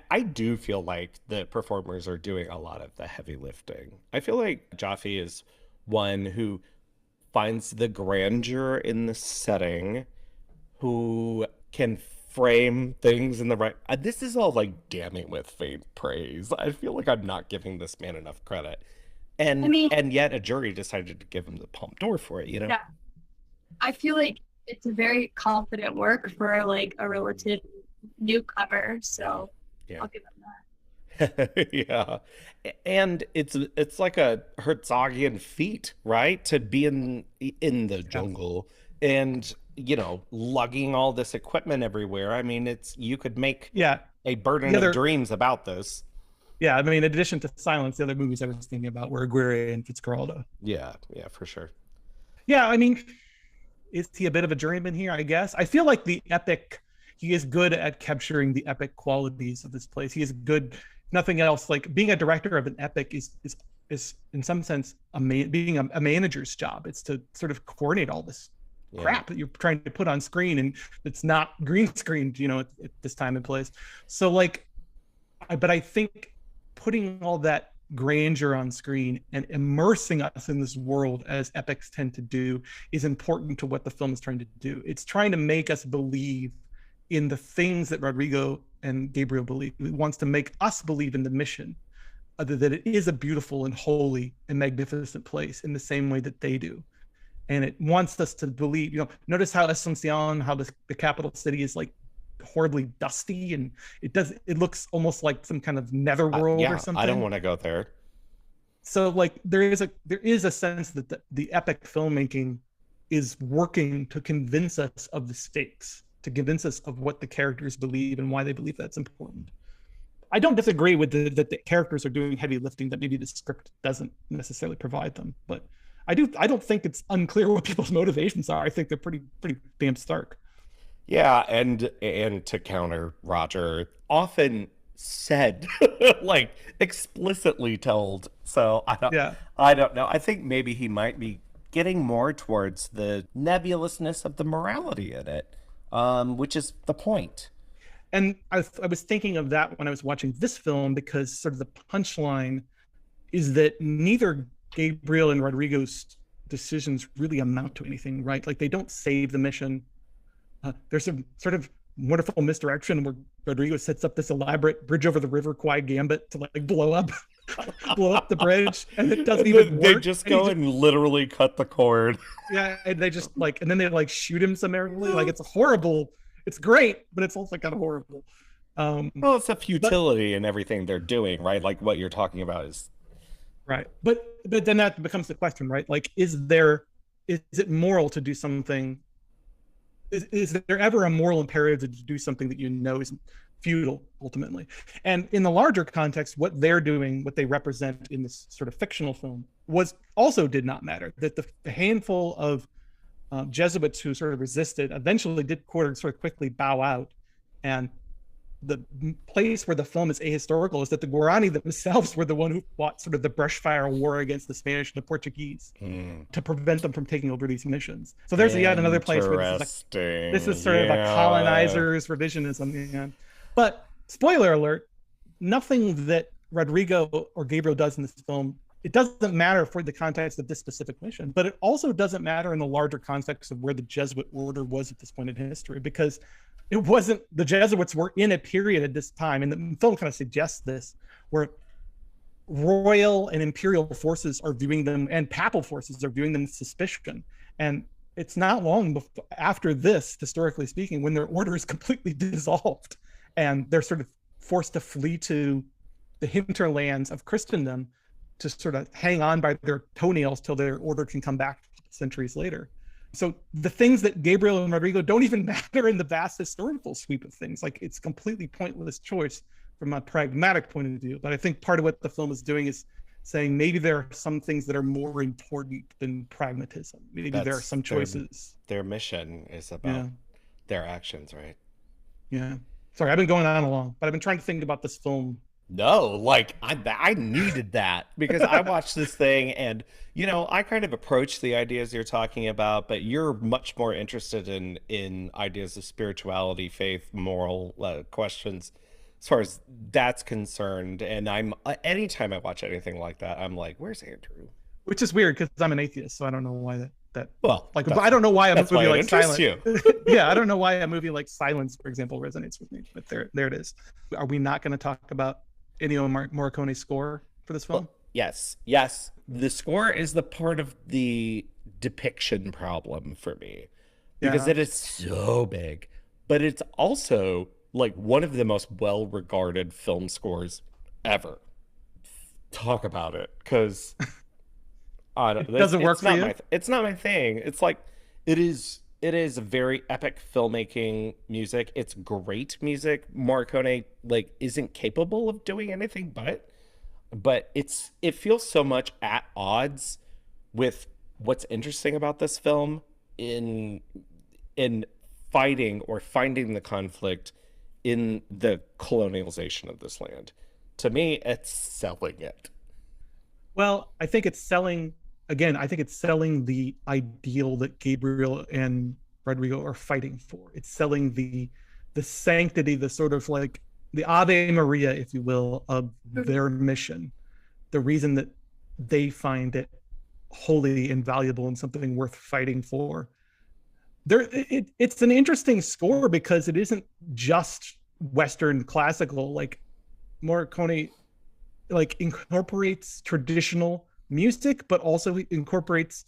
I do feel like the performers are doing a lot of the heavy lifting. I feel like Jaffe is one who finds the grandeur in the setting, who can frame things in the right... this is all like damning with faint praise. I feel like I'm not giving this man enough credit. And yet a jury decided to give him the Palme d'Or for it, Yeah. I feel like it's a very confident work for like a relative newcomer, so yeah. I'll give him that. Yeah. And it's like a Herzogian feat, right? To be in the jungle and lugging all this equipment everywhere. I mean, you could make a Burden of Dreams about this. Yeah, I mean, in addition to Silence, the other movies I was thinking about were Aguirre and Fitzcarraldo. Yeah, for sure. Yeah, I mean, is he a bit of a journeyman here? I guess. I feel like he is good at capturing the epic qualities of this place. He is good. Nothing else. Like being a director of an epic is in some sense being a manager's job. It's to sort of coordinate all this crap that you're trying to put on screen, and it's not green screened, at this time and place. So but I think putting all that grandeur on screen and immersing us in this world as epics tend to do is important to what the film is trying to do. It's trying to make us believe in the things that Rodrigo and Gabriel believe. It wants to make us believe in the mission, that it is a beautiful and holy and magnificent place in the same way that they do. And it wants us to believe, notice how Asuncion, how the capital city is like horribly dusty, and it looks almost like some kind of netherworld or something. I don't want to go there. So there is a sense that the epic filmmaking is working to convince us of the stakes, to convince us of what the characters believe and why they believe that's important. I don't disagree with that the characters are doing heavy lifting that maybe the script doesn't necessarily provide them, but I don't think it's unclear what people's motivations are. I think they're pretty damn stark. Yeah, and to counter, Roger often said, like explicitly told. So I don't know. I think maybe he might be getting more towards the nebulousness of the morality in it, which is the point. And I was thinking of that when I was watching this film, because sort of the punchline is that neither Gabriel and Rodrigo's decisions really amount to anything, right? Like they don't save the mission. There's a sort of wonderful misdirection where Rodrigo sets up this elaborate bridge over the river Kwai gambit to like blow up the bridge, and it doesn't even work. They just go and literally cut the cord. Yeah, and they just like, and then they like shoot him summarily. Like it's horrible. It's great, but it's also kind of horrible. Well, it's a futility in everything they're doing, right? Like what you're talking about is right. But then that becomes the question, right? Like, is it moral to do something? Is there ever a moral imperative to do something that you know is futile ultimately? And in the larger context, what they're doing, what they represent in this sort of fictional film, did not matter. That the handful of Jesuits who sort of resisted eventually did sort of quickly bow out. And the place where the film is ahistorical is that the Guarani themselves were the one who fought sort of the brushfire war against the Spanish and the Portuguese to prevent them from taking over these missions. So there's yet another place where this is sort of a colonizer's revisionism. Yeah. But spoiler alert, nothing that Rodrigo or Gabriel does in this film, it doesn't matter for the context of this specific mission, but it also doesn't matter in the larger context of where the Jesuit order was at this point in history, because it wasn't, the Jesuits were in a period at this time, and the film kind of suggests this, where royal and imperial forces are viewing them, and papal forces are viewing them with suspicion. And it's not long after this, historically speaking, when their order is completely dissolved, and they're sort of forced to flee to the hinterlands of Christendom to sort of hang on by their toenails till their order can come back centuries later. So the things that Gabriel and Rodrigo don't even matter in the vast historical sweep of things. Like it's completely pointless choice from a pragmatic point of view. But I think part of what the film is doing is saying maybe there are some things that are more important than pragmatism. Maybe there are some choices. Their mission is about their actions, right? Yeah. Sorry, I've been going on long, but I've been trying to think about this film. No, like I needed that because I watched this thing and, you know, I kind of approach the ideas you're talking about, but you're much more interested in ideas of spirituality, faith, moral questions as far as that's concerned. And anytime I watch anything like that, I'm like, where's Andrew? Which is weird because I'm an atheist, so I don't know why that well, like I don't know why a movie like Silence. Yeah, I don't know why a movie like Silence, for example, resonates with me. But there it is. Are we not going to talk about Ennio Morricone's score for this film? Well, yes. The score is the part of the depiction problem for me because it is so big, but it's also like one of the most well-regarded film scores ever. Talk about it, because it doesn't work for you. It's not my thing. It's like it is very epic filmmaking music. It's great music. Morricone like isn't capable of doing anything but it feels so much at odds with what's interesting about this film in fighting or finding the conflict in the colonialization of this land. To me, it's selling it. Well, I think it's selling the ideal that Gabriel and Rodrigo are fighting for. It's selling the sanctity, the sort of like the Ave Maria, if you will, of their mission. The reason that they find it holy and valuable and something worth fighting for. It's an interesting score because it isn't just Western classical. Like Morricone like incorporates traditional music, but also incorporates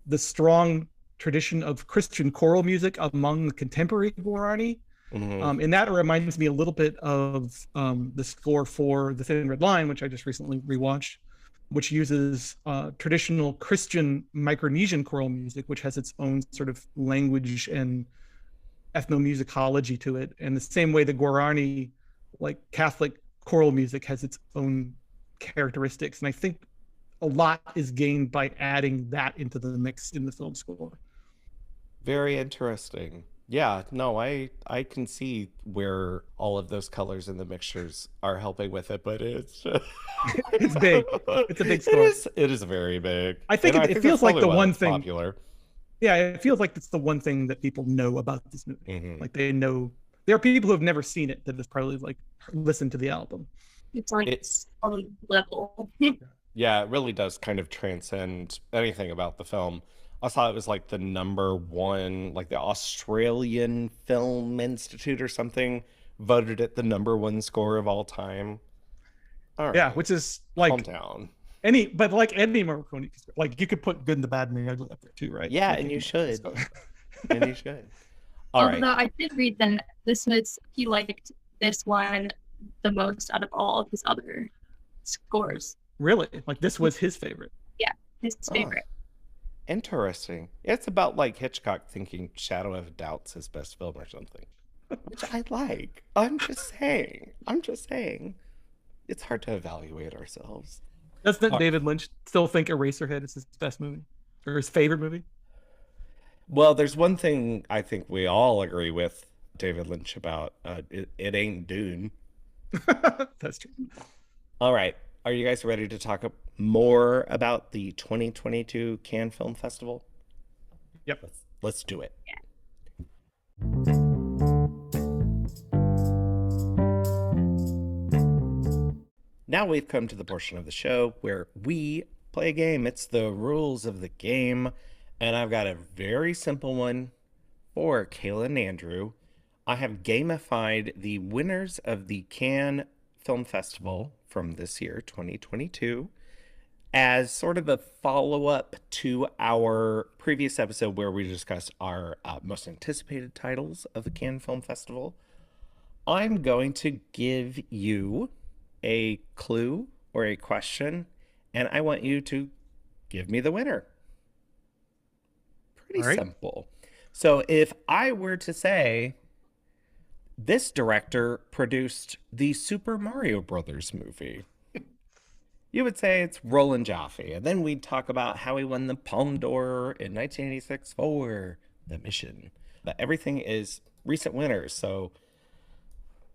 the strong tradition of Christian choral music among the contemporary Guarani. Mm-hmm. And that reminds me a little bit of the score for The Thin Red Line, which I just recently rewatched, which uses traditional Christian Micronesian choral music, which has its own sort of language and ethnomusicology to it. And the same way the Guarani, like Catholic choral music, has its own characteristics. And I think a lot is gained by adding that into the mix in the film score. Very interesting. Yeah, no, I can see where all of those colors in the mixtures are helping with it, but it's it's big. It's a big score. It is very big. I think it feels like the one thing popular. Yeah, it feels like it's the one thing that people know about this movie. Mm-hmm. Like they know there are people who have never seen it that have probably like listened to the album. It's on its own level. Yeah, it really does kind of transcend anything about the film. I saw it was like the number one, like the Australian Film Institute or something voted it the number one score of all time. All Yeah, right, which is calm like down. but like any Morricone, like you could put Good and the Bad and the Ugly up there too, right? Yeah, Like, and you know, should. so- And you should. All right. Although I did read that he liked this one the most out of all of his other scores. Really, like this was his favorite. His Oh, favorite. interesting. It's about like Hitchcock thinking Shadow of Doubt's his best film or something, which I like. I'm just saying. It's hard to evaluate ourselves. Doesn't Uh, David Lynch still think Eraserhead is his best movie or his favorite movie? Well, there's one thing I think we all agree with David Lynch about. It ain't Dune. That's true. All right. Are you guys ready to talk more about the 2022 Cannes Film Festival? Yep. Let's do it. Now we've come to the portion of the show where we play a game. It's the rules of the game. And I've got a very simple one for Kayla and Andrew. I have gamified the winners of the Cannes Film Festival from this year, 2022, as sort of a follow-up to our previous episode where we discussed our most anticipated titles of the Cannes Film Festival. I'm going to give you a clue or a question, and I want you to give me the winner. Pretty All right. simple. So if I were to say, this director produced the Super Mario Brothers movie, you would say it's Roland Jaffe. And then we'd talk about how he won the Palme d'Or in 1986 for The Mission. But everything is recent winners. So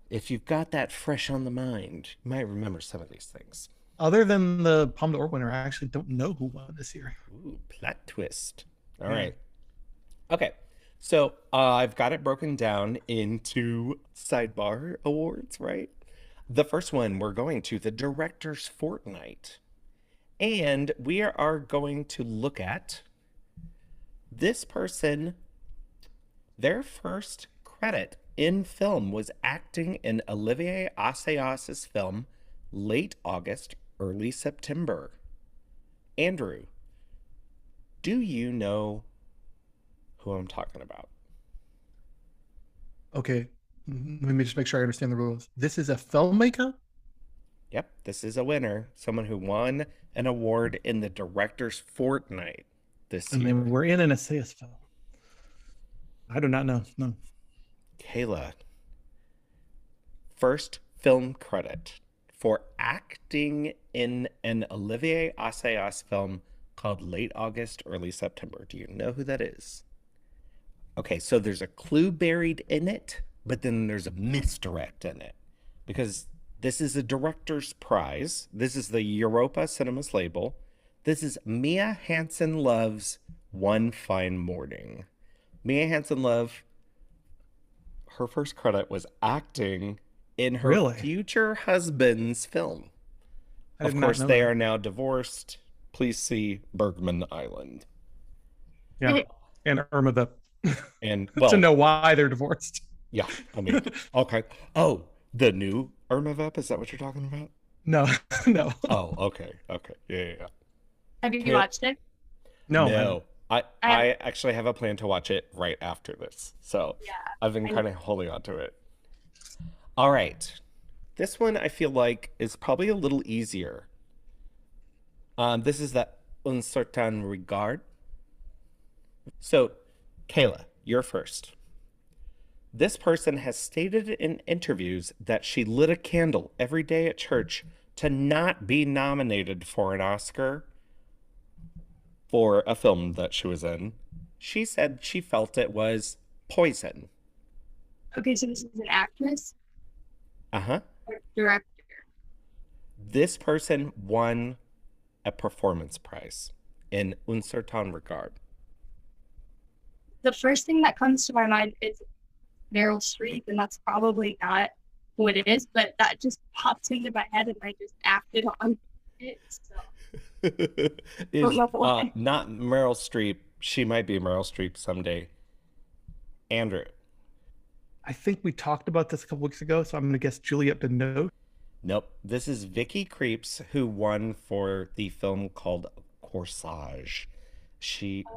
if you've got that fresh on the mind, you might remember some of these things. Other than the Palme d'Or winner, I actually don't know who won this year. Ooh, plot twist. All Yeah. right. Okay. So I've got it broken down into sidebar awards, right? The first one, we're going to the Director's Fortnight. And we are going to look at this person. Their first credit in film was acting in Olivier Assayas's film Late August, Early September. Andrew, do you know who I'm talking about? Okay, let me just make sure I understand the rules. This is a filmmaker? Yep, this is a winner. Someone who won an award in the Director's Fortnight this And year. then we're in an essayist film. I do not know. No. Kayla, first film credit for acting in an Olivier Assayas film called Late August, Early September. Do you know who that is? Okay, so there's a clue buried in it, but then there's a misdirect in it because this is a director's prize. This is the Europa Cinemas label. This is Mia Hansen-Løve's One Fine Morning. Mia Hansen-Løve, her first credit was acting in her Really? future husband's film. I Of did not course, know they that. are now divorced. Please see Bergman Island. Yeah. And Irma the And well, to know why they're divorced. yeah, I mean, okay. Oh, the new Irma Vep, is that what you're talking about? No, no, Oh, okay, okay, yeah. Have you Yeah. watched it? no. No, I actually have a plan to watch it right after this, so Yeah. I've been kind of holding on to it. All right, this one I feel like is probably a little easier. This is the Un Certain Regard. So, Kayla, you're first. This person has stated in interviews that she lit a candle every day at church to not be nominated for an Oscar for a film that she was in. She said she felt it was poison. Okay, so this is an actress Uh-huh. or director. This person won a performance prize in Un Certain Regard. The first thing that comes to my mind is Meryl Streep, and that's probably not what it is, but that just pops into my head and I just acted on it. So is know why. not Meryl Streep. She might be Meryl Streep someday. Andrew. I think we talked about this a couple weeks ago, so I'm going to guess Juliette Binoche. Nope. This is Vicky Krieps, who won for the film called Corsage.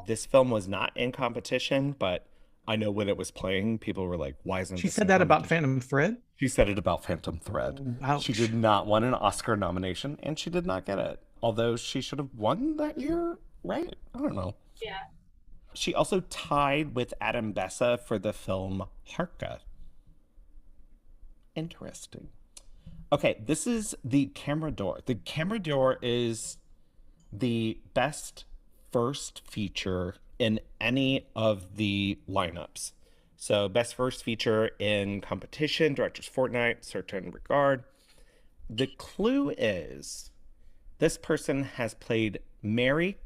This film was not in competition, but I know when it was playing, people were like, why isn't She this said in that about competition? Phantom Thread. She said it about Phantom Thread. Ouch. She did not win an Oscar nomination, and she did not get it. Although she should have won that year, right? I don't know. Yeah. She also tied with Adam Bessa for the film Harka. Interesting. Okay, this is the Camera d'Or. The Camera d'Or is the best first feature in any of the lineups. So, best first feature in competition, Director's Fortnight, Certain Regard. The clue is this person has played Mary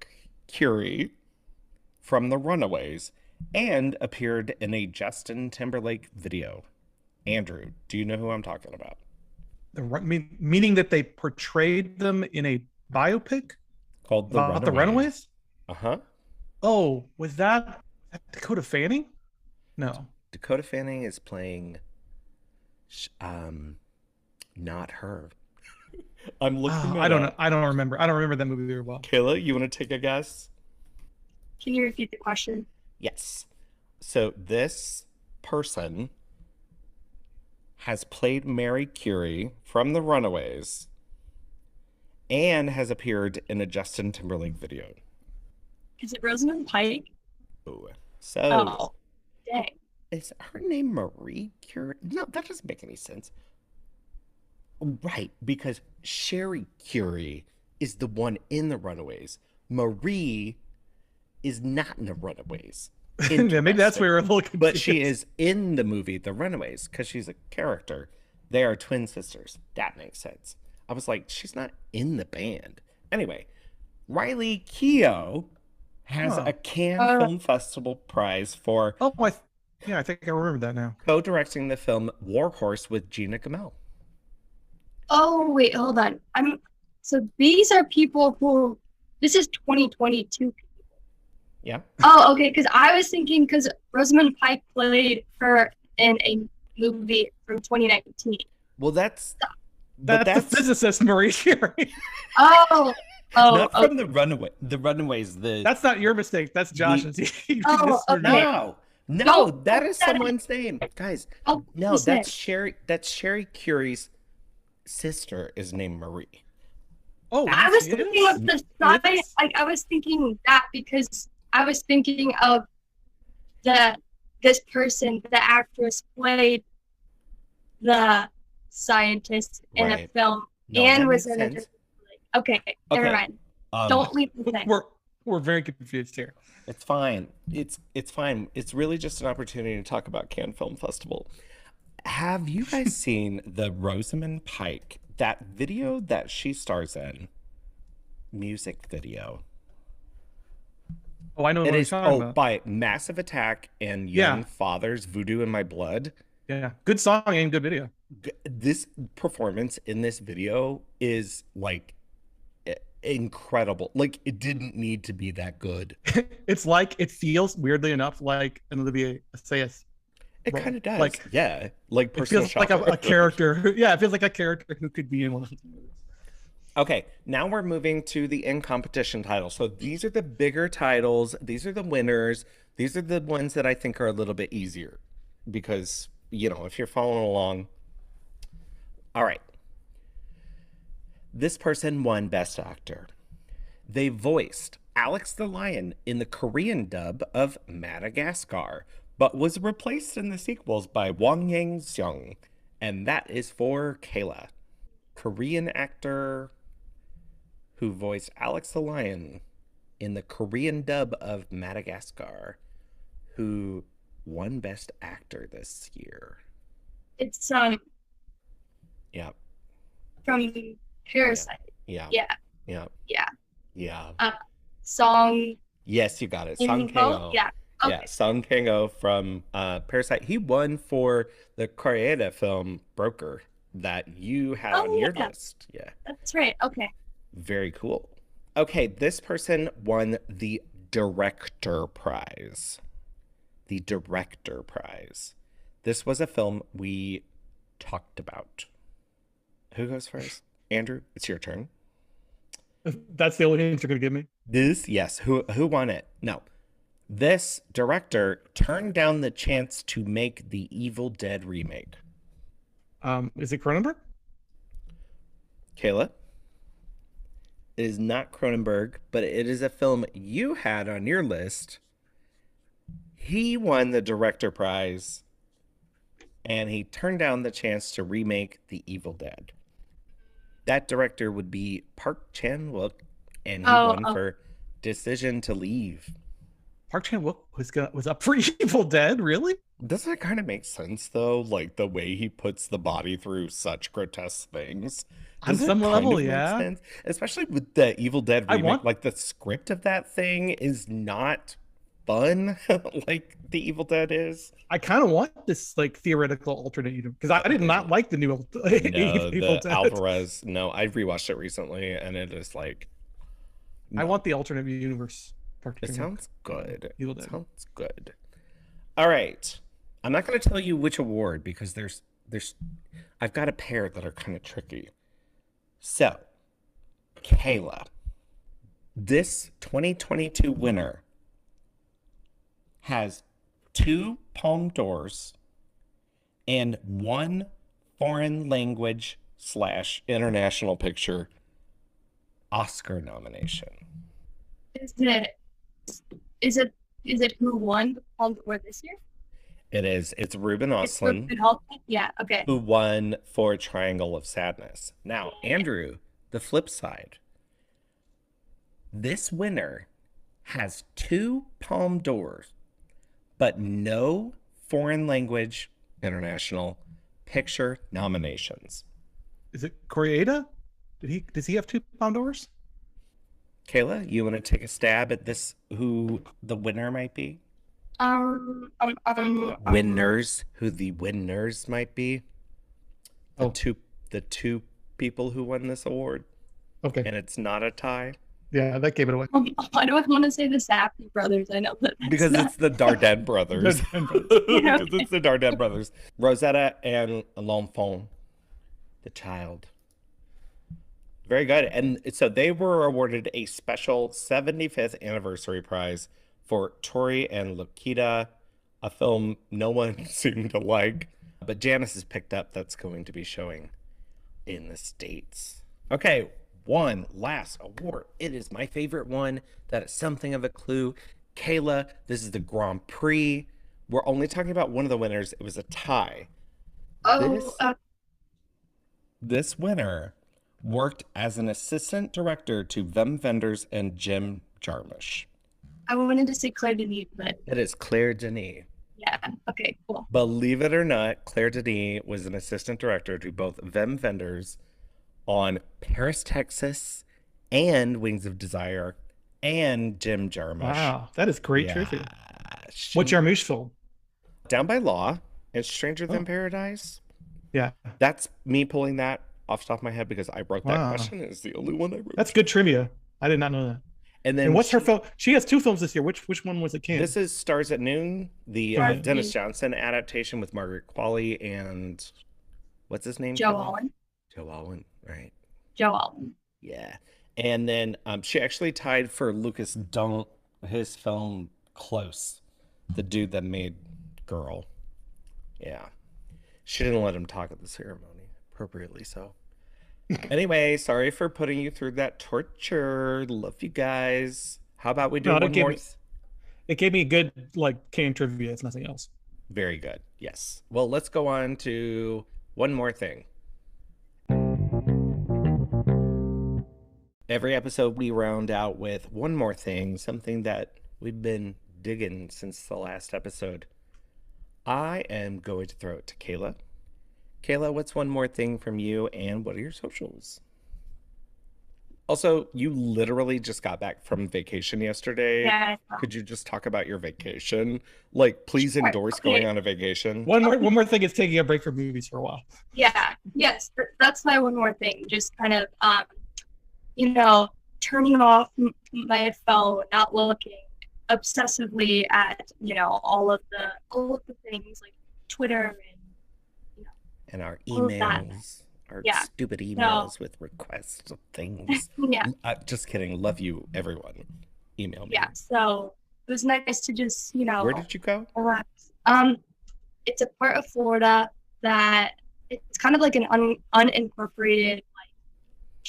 Curie from The Runaways and appeared in a Justin Timberlake video. Andrew, do you know who I'm talking about? Meaning that they portrayed them in a biopic Called The about Runaways. the Runaways? Uh-huh. Oh, was that Dakota Fanning? No. Dakota Fanning is playing not her. I'm looking Oh, it I don't up. know. I don't remember. I don't remember that movie very well. Kayla, you want to take a guess? Can you repeat the question? Yes. So this person has played Mary Curie from The Runaways and has appeared in a Justin Timberlake video. Is it Rosamund Pike? Ooh. So Oh, dang. is her name Marie Curie? No, that doesn't make any sense. Right, because Sherry Curie is the one in The Runaways. Marie is not in The Runaways. Yeah, maybe that's where we're looking. But she is in the movie The Runaways because she's a character. They are twin sisters. That makes sense. I was like, she's not in the band. Anyway, Riley Keough has a Cannes Film Festival prize for Oh, I think I remember that now. co-directing the film War Horse with Gina Gamel. Oh, wait, hold on. So these are people who, this is 2022. Yeah. Oh, okay, because I was thinking, because Rosamund Pike played her in a movie from 2019. Well, that's That's the physicist Marie Curie. Oh, not okay. from The Runaway. The Runaways. That's not your mistake. That's Josh's. You Oh, misheard okay. me. No, Don't that put is that in- someone's name, guys. Oh, No, who's that's that? Sherry. That's Sherry Curie's sister is named Marie. Oh, I was yes, it thinking is. of the It side, is. like I was thinking that because I was thinking of this person, the actress played the scientist in a Right. film No, and that was makes in a sense. different. Okay, never Okay. mind. Um, Don't leave the thing. We're very confused here. It's fine. It's fine. It's really just an opportunity to talk about Cannes Film Festival. Have you guys seen the Rosamund Pike, that video that she stars in? Music video. Oh, I know what It you're is talking about. by Massive Attack and Yeah. Young Fathers, Voodoo in My Blood. Yeah, good song and good video. This performance in this video is like incredible. Like it didn't need to be that good. It feels weirdly enough like an Olivier Assayas. It Well, kind of does. like- Yeah. Like It personal feels like a shopper. character. Yeah, it feels like a character who could be in one of these movies. Okay, now we're moving to the in competition titles. So these are the bigger titles. These are the winners. These are the ones that I think are a little bit easier because, you know, if you're following along. All right. This person won Best Actor. They voiced Alex the Lion in the Korean dub of Madagascar, but was replaced in the sequels by Wang Yang Seong. And that is for Kayla. Korean actor who voiced Alex the Lion in the Korean dub of Madagascar, who won Best Actor this year. It's Yeah, from Parasite. yeah, Yeah, yeah, yeah. yeah. Song Yes, you got it. Song info. Kang-ho. Yeah. Okay. Yeah, Song Kang-ho from Parasite. He won for the Koreeda film Broker that you had on your yeah. list. Yeah, That's right. Okay. very cool. Okay, this person won the Director Prize. The Director Prize. This was a film we talked about. Who goes first? Andrew, it's your turn. That's the only hint you're gonna give me. This, yes. Who won it? No. This director turned down the chance to make the Evil Dead remake. Is it Cronenberg? Kayla? It is not Cronenberg, but it is a film you had on your list. He won the Director Prize, and he turned down the chance to remake The Evil Dead. That director would be Park Chan-wook, and he won for Decision to Leave. Park Chan-wook was up for Evil Dead, really? Doesn't it kind of make sense, though? Like, the way he puts the body through such grotesque things. On Doesn't it some kind level, of make yeah. sense? Especially with the Evil Dead remake. want- Like, the script of that thing is not fun like the Evil Dead is. I kind of want this like theoretical alternate universe because I did not like the new No, Evil the Dead. Alvarez. No, I rewatched it recently, and it is like, I want the alternate universe. Park it Chan-wook. sounds good. Evil It Dead. sounds good. All right. I'm not going to tell you which award because there's I've got a pair that are kind of tricky. So, Kayla, this 2022 winner has 2 Palme d'Ors and 1 foreign language / international picture Oscar nomination. Is it who won the Palme d'Or this year? It's Ruben It's Östlund, Ruben Östlund? Yeah, okay. who won for Triangle of Sadness. Now, Andrew, the flip side. This winner has 2 Palme d'Ors, but no foreign language international picture nominations. Is it Koreeda? Does he have 2 Palme d'Ors? Kayla, you want to take a stab at this, who the winner might be? Winners, who the winners might be? Oh. The two people who won this award, Okay. and it's not a tie. Yeah, that gave it away. Why do I want to say the Safdie brothers? I know that that's Because not- it's the Dardenne brothers. Yeah. Because it's the Dardenne brothers. Rosetta and L'Enfant, the child. Very good. And so they were awarded a special 75th anniversary prize for Tori and Lokita, a film no one seemed to like, but Janice has picked up that's going to be showing in the States. Okay, one last award. It is my favorite one. That is something of a clue. Kayla, this is the Grand Prix. We're only talking about one of the winners. It was a tie. This winner worked as an assistant director to Wim Wenders and Jim Jarmusch. I wanted to say Claire Denis, but It is Claire Denis. yeah, okay, cool. Believe it or not, Claire Denis was an assistant director to both Wim Wenders on Paris, Texas, and Wings of Desire, and Jim Jarmusch. Wow, that is great Yeah, trivia. she- What Jarmusch film? Down by Law and Stranger Than Oh. Paradise. Yeah, That's me pulling that off the top of my head because I wrote that Wow. question. It's the only one I wrote. that's good trivia. I did not know that. And then And what's her film? She has 2 films this year. Which one was it? Can This is Stars at Noon, the Stars at Dennis Noon. Johnson adaptation with Margaret Qualley and what's his name? Joe Kayla? Alwyn. Joe Alwyn, right? Joe Alwyn. Yeah. And then she actually tied for Lucas Dunk, his film Close, the dude that made Girl. Yeah. She didn't let him talk at the ceremony, appropriately so. Anyway, sorry for putting you through that torture. Love you guys. How about we do No, one don't give more? me- It gave me a good like can trivia. It's nothing else. Very good. Yes. Well, let's go on to one more thing. Every episode, we round out with one more thing, something that we've been digging since the last episode. I am going to throw it to Kayla. Kayla, what's one more thing from you, and what are your socials? Also, you literally just got back from vacation yesterday. Yeah. Could you just talk about your vacation? Like, please Sure. endorse Okay. going on a vacation. One more thing is taking a break from movies for a while. Yeah. Yes. That's my one more thing. Just kind of, you know, turning off my phone, not looking obsessively at, all of the things like Twitter and And our all of that. emails, our Yeah. stupid emails with requests of things. Yeah. Just kidding. Love you, everyone. Email me. Yeah. So it was nice to just, Where did you go? relax. It's a part of Florida that it's kind of like an unincorporated like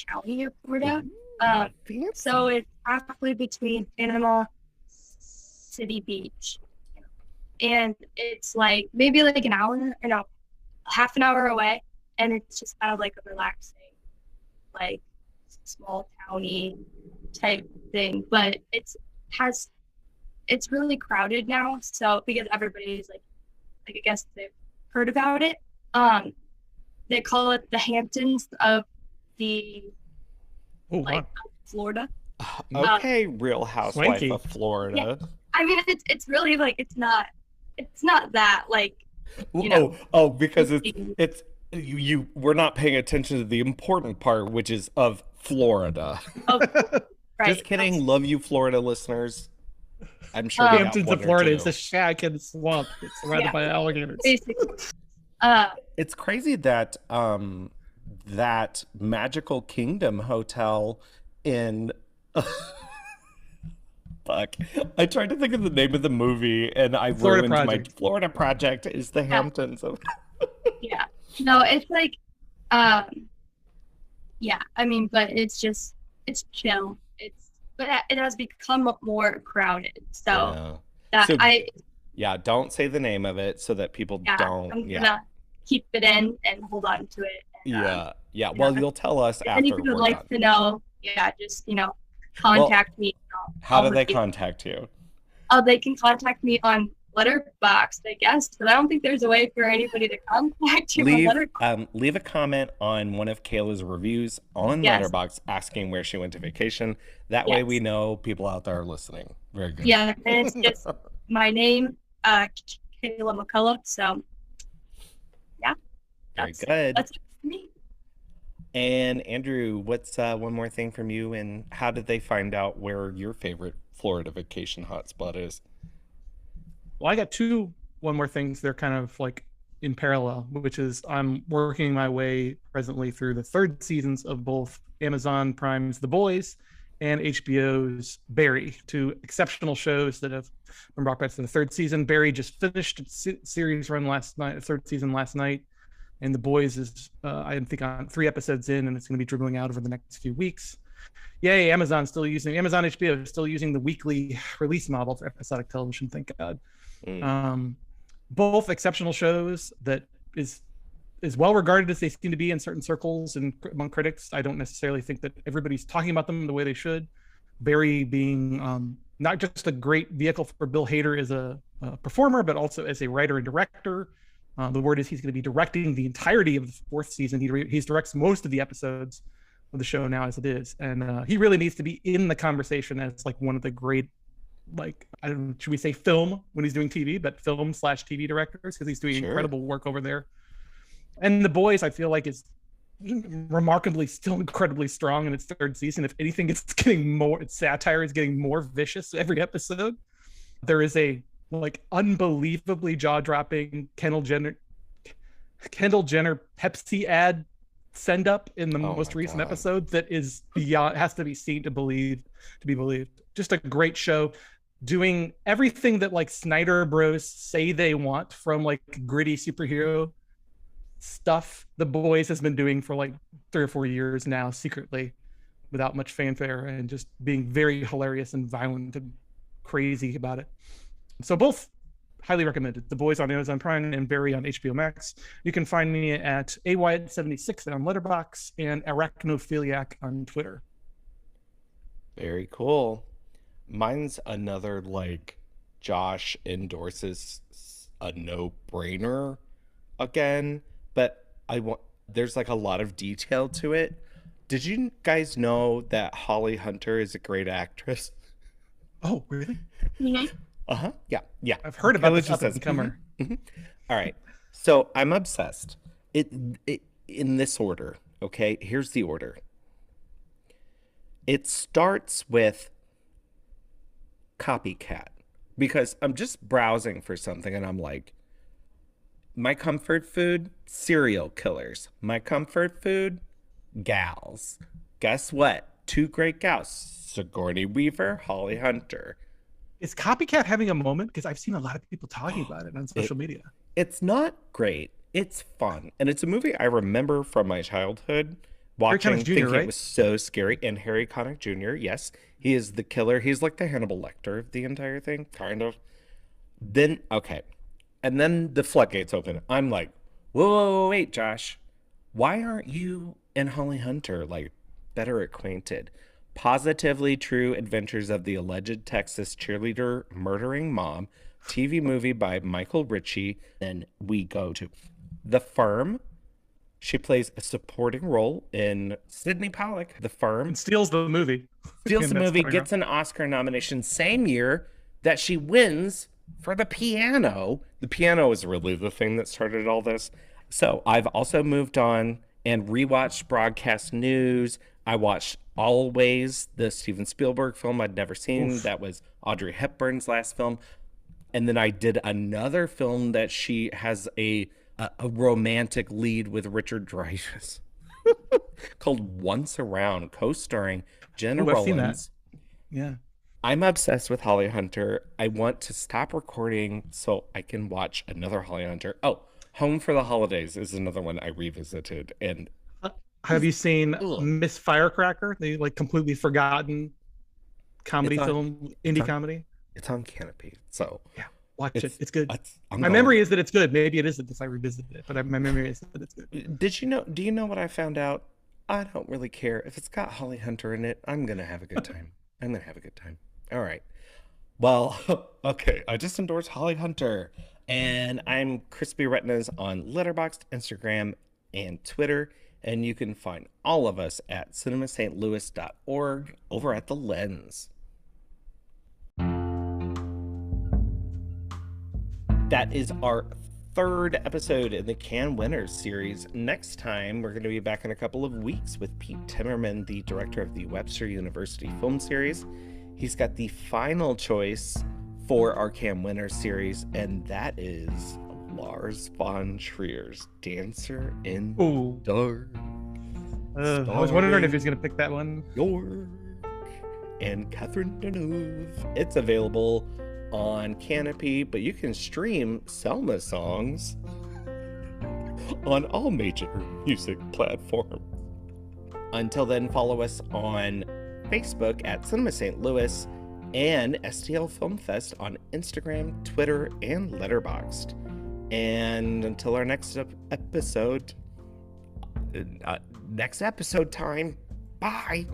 county of Florida. Fancy. So it's halfway between Panama City Beach, and it's like maybe like an hour, half an hour away, and it's just kind of like a relaxing, like small towny type thing. But it's really crowded now. So because everybody's like I guess they've heard about it. They call it the Hamptons of the Oh, like wow. Florida. Okay, Real Housewife Swanky. of Florida. I mean, it's really like it's not that like Because it's you we're not paying attention to the important part, which is of Florida. right. Just kidding. Love you, Florida listeners. I'm sure we got Hamptons one of or Florida. two. It's a shack in the swamp. It's surrounded Yeah. by alligators. Basically. It's crazy that that Magical Kingdom hotel in fuck. I tried to think of the name of the movie and I Florida ruined Project. my Florida Project is the Hamptons of Yeah. No, it's like, yeah. I mean, but it's chill. But it has become more crowded. So Yeah. So- I don't say the name of it so that people I'm don't gonna keep it in and hold on to it. And, Yeah. Well, you'll tell us if after anybody we're would like done. to know, just contact me. How do I'll they review. contact you? They can contact me on Letterboxd, I guess, but I don't think there's a way for anybody to contact you on Letterboxd. Leave a comment on one of Kayla's reviews on Yes. Letterboxd asking where she went to vacation. That way Yes. we know people out there are listening. Very good. Yeah, and it's just my name, Kayla McCullough. So yeah, Very that's good. That's it for me. And Andrew, what's one more thing from you? And how did they find out where your favorite Florida vacation hotspot is? Well, I got one more things. They're kind of like in parallel, which is I'm working my way presently through the third seasons of both Amazon Prime's The Boys and HBO's Barry, two exceptional shows that have been brought back to the third season. Barry just finished its series run third season last night, and The Boys is I think on 3 episodes in, and it's going to be dribbling out over the next few weeks. Yay, Amazon HBO is still using the weekly release model for episodic television, thank God. Both exceptional shows that is well regarded as they seem to be in certain circles and among critics. I don't necessarily think that everybody's talking about them the way they should. Barry being not just a great vehicle for Bill Hader as a performer, but also as a writer and director. The word is he's going to be directing the entirety of the 4th season. He directs most of the episodes of the show now as it is, and he really needs to be in the conversation as like one of the great, like, I don't know, should we say film when he's doing TV, but film/TV directors, because he's doing incredible work over there. And The Boys, I feel like, is remarkably still incredibly strong in its 3rd season. If anything, its satire is getting more vicious every episode. There is a like unbelievably jaw-dropping Kendall Jenner Pepsi ad send up in the most recent episode that is beyond, has to be seen to be believed. Just a great show, doing everything that like Snyder Bros say they want from like gritty superhero stuff. The Boys has been doing for like 3 or 4 years now, secretly, without much fanfare, and just being very hilarious and violent and crazy about it. So both highly recommended. The Boys on Amazon Prime and Barry on HBO Max. You can find me at AYed76 on Letterboxd and Arachnophiliac on Twitter. Very cool. Mine's another like Josh endorses a no-brainer again, but there's like a lot of detail to it. Did you guys know that Holly Hunter is a great actress? Oh, really? Mm-hmm. Yeah. I've heard about this just up-and-comer. All right. So I'm obsessed. It in this order. Okay. Here's the order. It starts with copycat because I'm just browsing for something and I'm like, my comfort food, serial killers. My comfort food, gals. Guess what? Two great gals, Sigourney Weaver, Holly Hunter. Is Copycat having a moment? Because I've seen a lot of people talking about it on social media. It's not great. It's fun. And it's a movie I remember from my childhood watching, Connick Jr., thinking right? it was so scary. And Harry Connick Jr., yes, he is the killer. He's like the Hannibal Lecter of the entire thing, kind of. Then, okay. And then the floodgates open. I'm like, whoa, wait, Josh. Why aren't you and Holly Hunter, like, better acquainted? Positively True Adventures of the Alleged Texas Cheerleader Murdering Mom, TV movie by Michael Ritchie. Then we go to The Firm. She plays a supporting role in Sidney Pollack, The Firm. And steals the movie. Steals the And that's movie, funny, gets an Oscar nomination same year that she wins for The Piano. The Piano is really the thing that started all this. So I've also moved on and rewatched Broadcast News. I watched Always, the Steven Spielberg film I'd never seen. Oof. That was Audrey Hepburn's last film. And then I did another film that she has a romantic lead with Richard Dreyfuss called Once Around, co-starring Jenna Ooh, I've seen that. Rollins. Yeah. I'm obsessed with Holly Hunter. I want to stop recording so I can watch another Holly Hunter. Oh, Home for the Holidays is another one I revisited. And Have you seen Ugh. Miss Firecracker? The like completely forgotten comedy It's on- film, indie comedy. it's on Canopy. So Yeah, watch it. It's good. I'm My going. memory is that it's good. Maybe it isn't if I revisited it, but my memory is that it's good. Do you know what I found out? I don't really care. If it's got Holly Hunter in it, I'm going to have a good time. I'm going to have a good time. All right. Well, okay. I just endorsed Holly Hunter. And I'm Crispy Retinas on Letterboxd, Instagram, and Twitter. And you can find all of us at cinemastlouis.org over at The Lens. That is our third episode in the Cannes Winners series. Next time, we're going to be back in a couple of weeks with Pete Timmerman, the director of the Webster University Film Series. He's got the final choice for our Cannes Winners series, and that is Lars von Trier's Dancer in Ooh. the Dark. I was wondering if he's gonna pick that one. York and Catherine Deneuve. It's available on Canopy, but you can stream Selma songs on all major music platforms. Until then, follow us on Facebook at Cinema St. Louis and STL Film Fest on Instagram, Twitter, and Letterboxd. And until our next episode time, bye.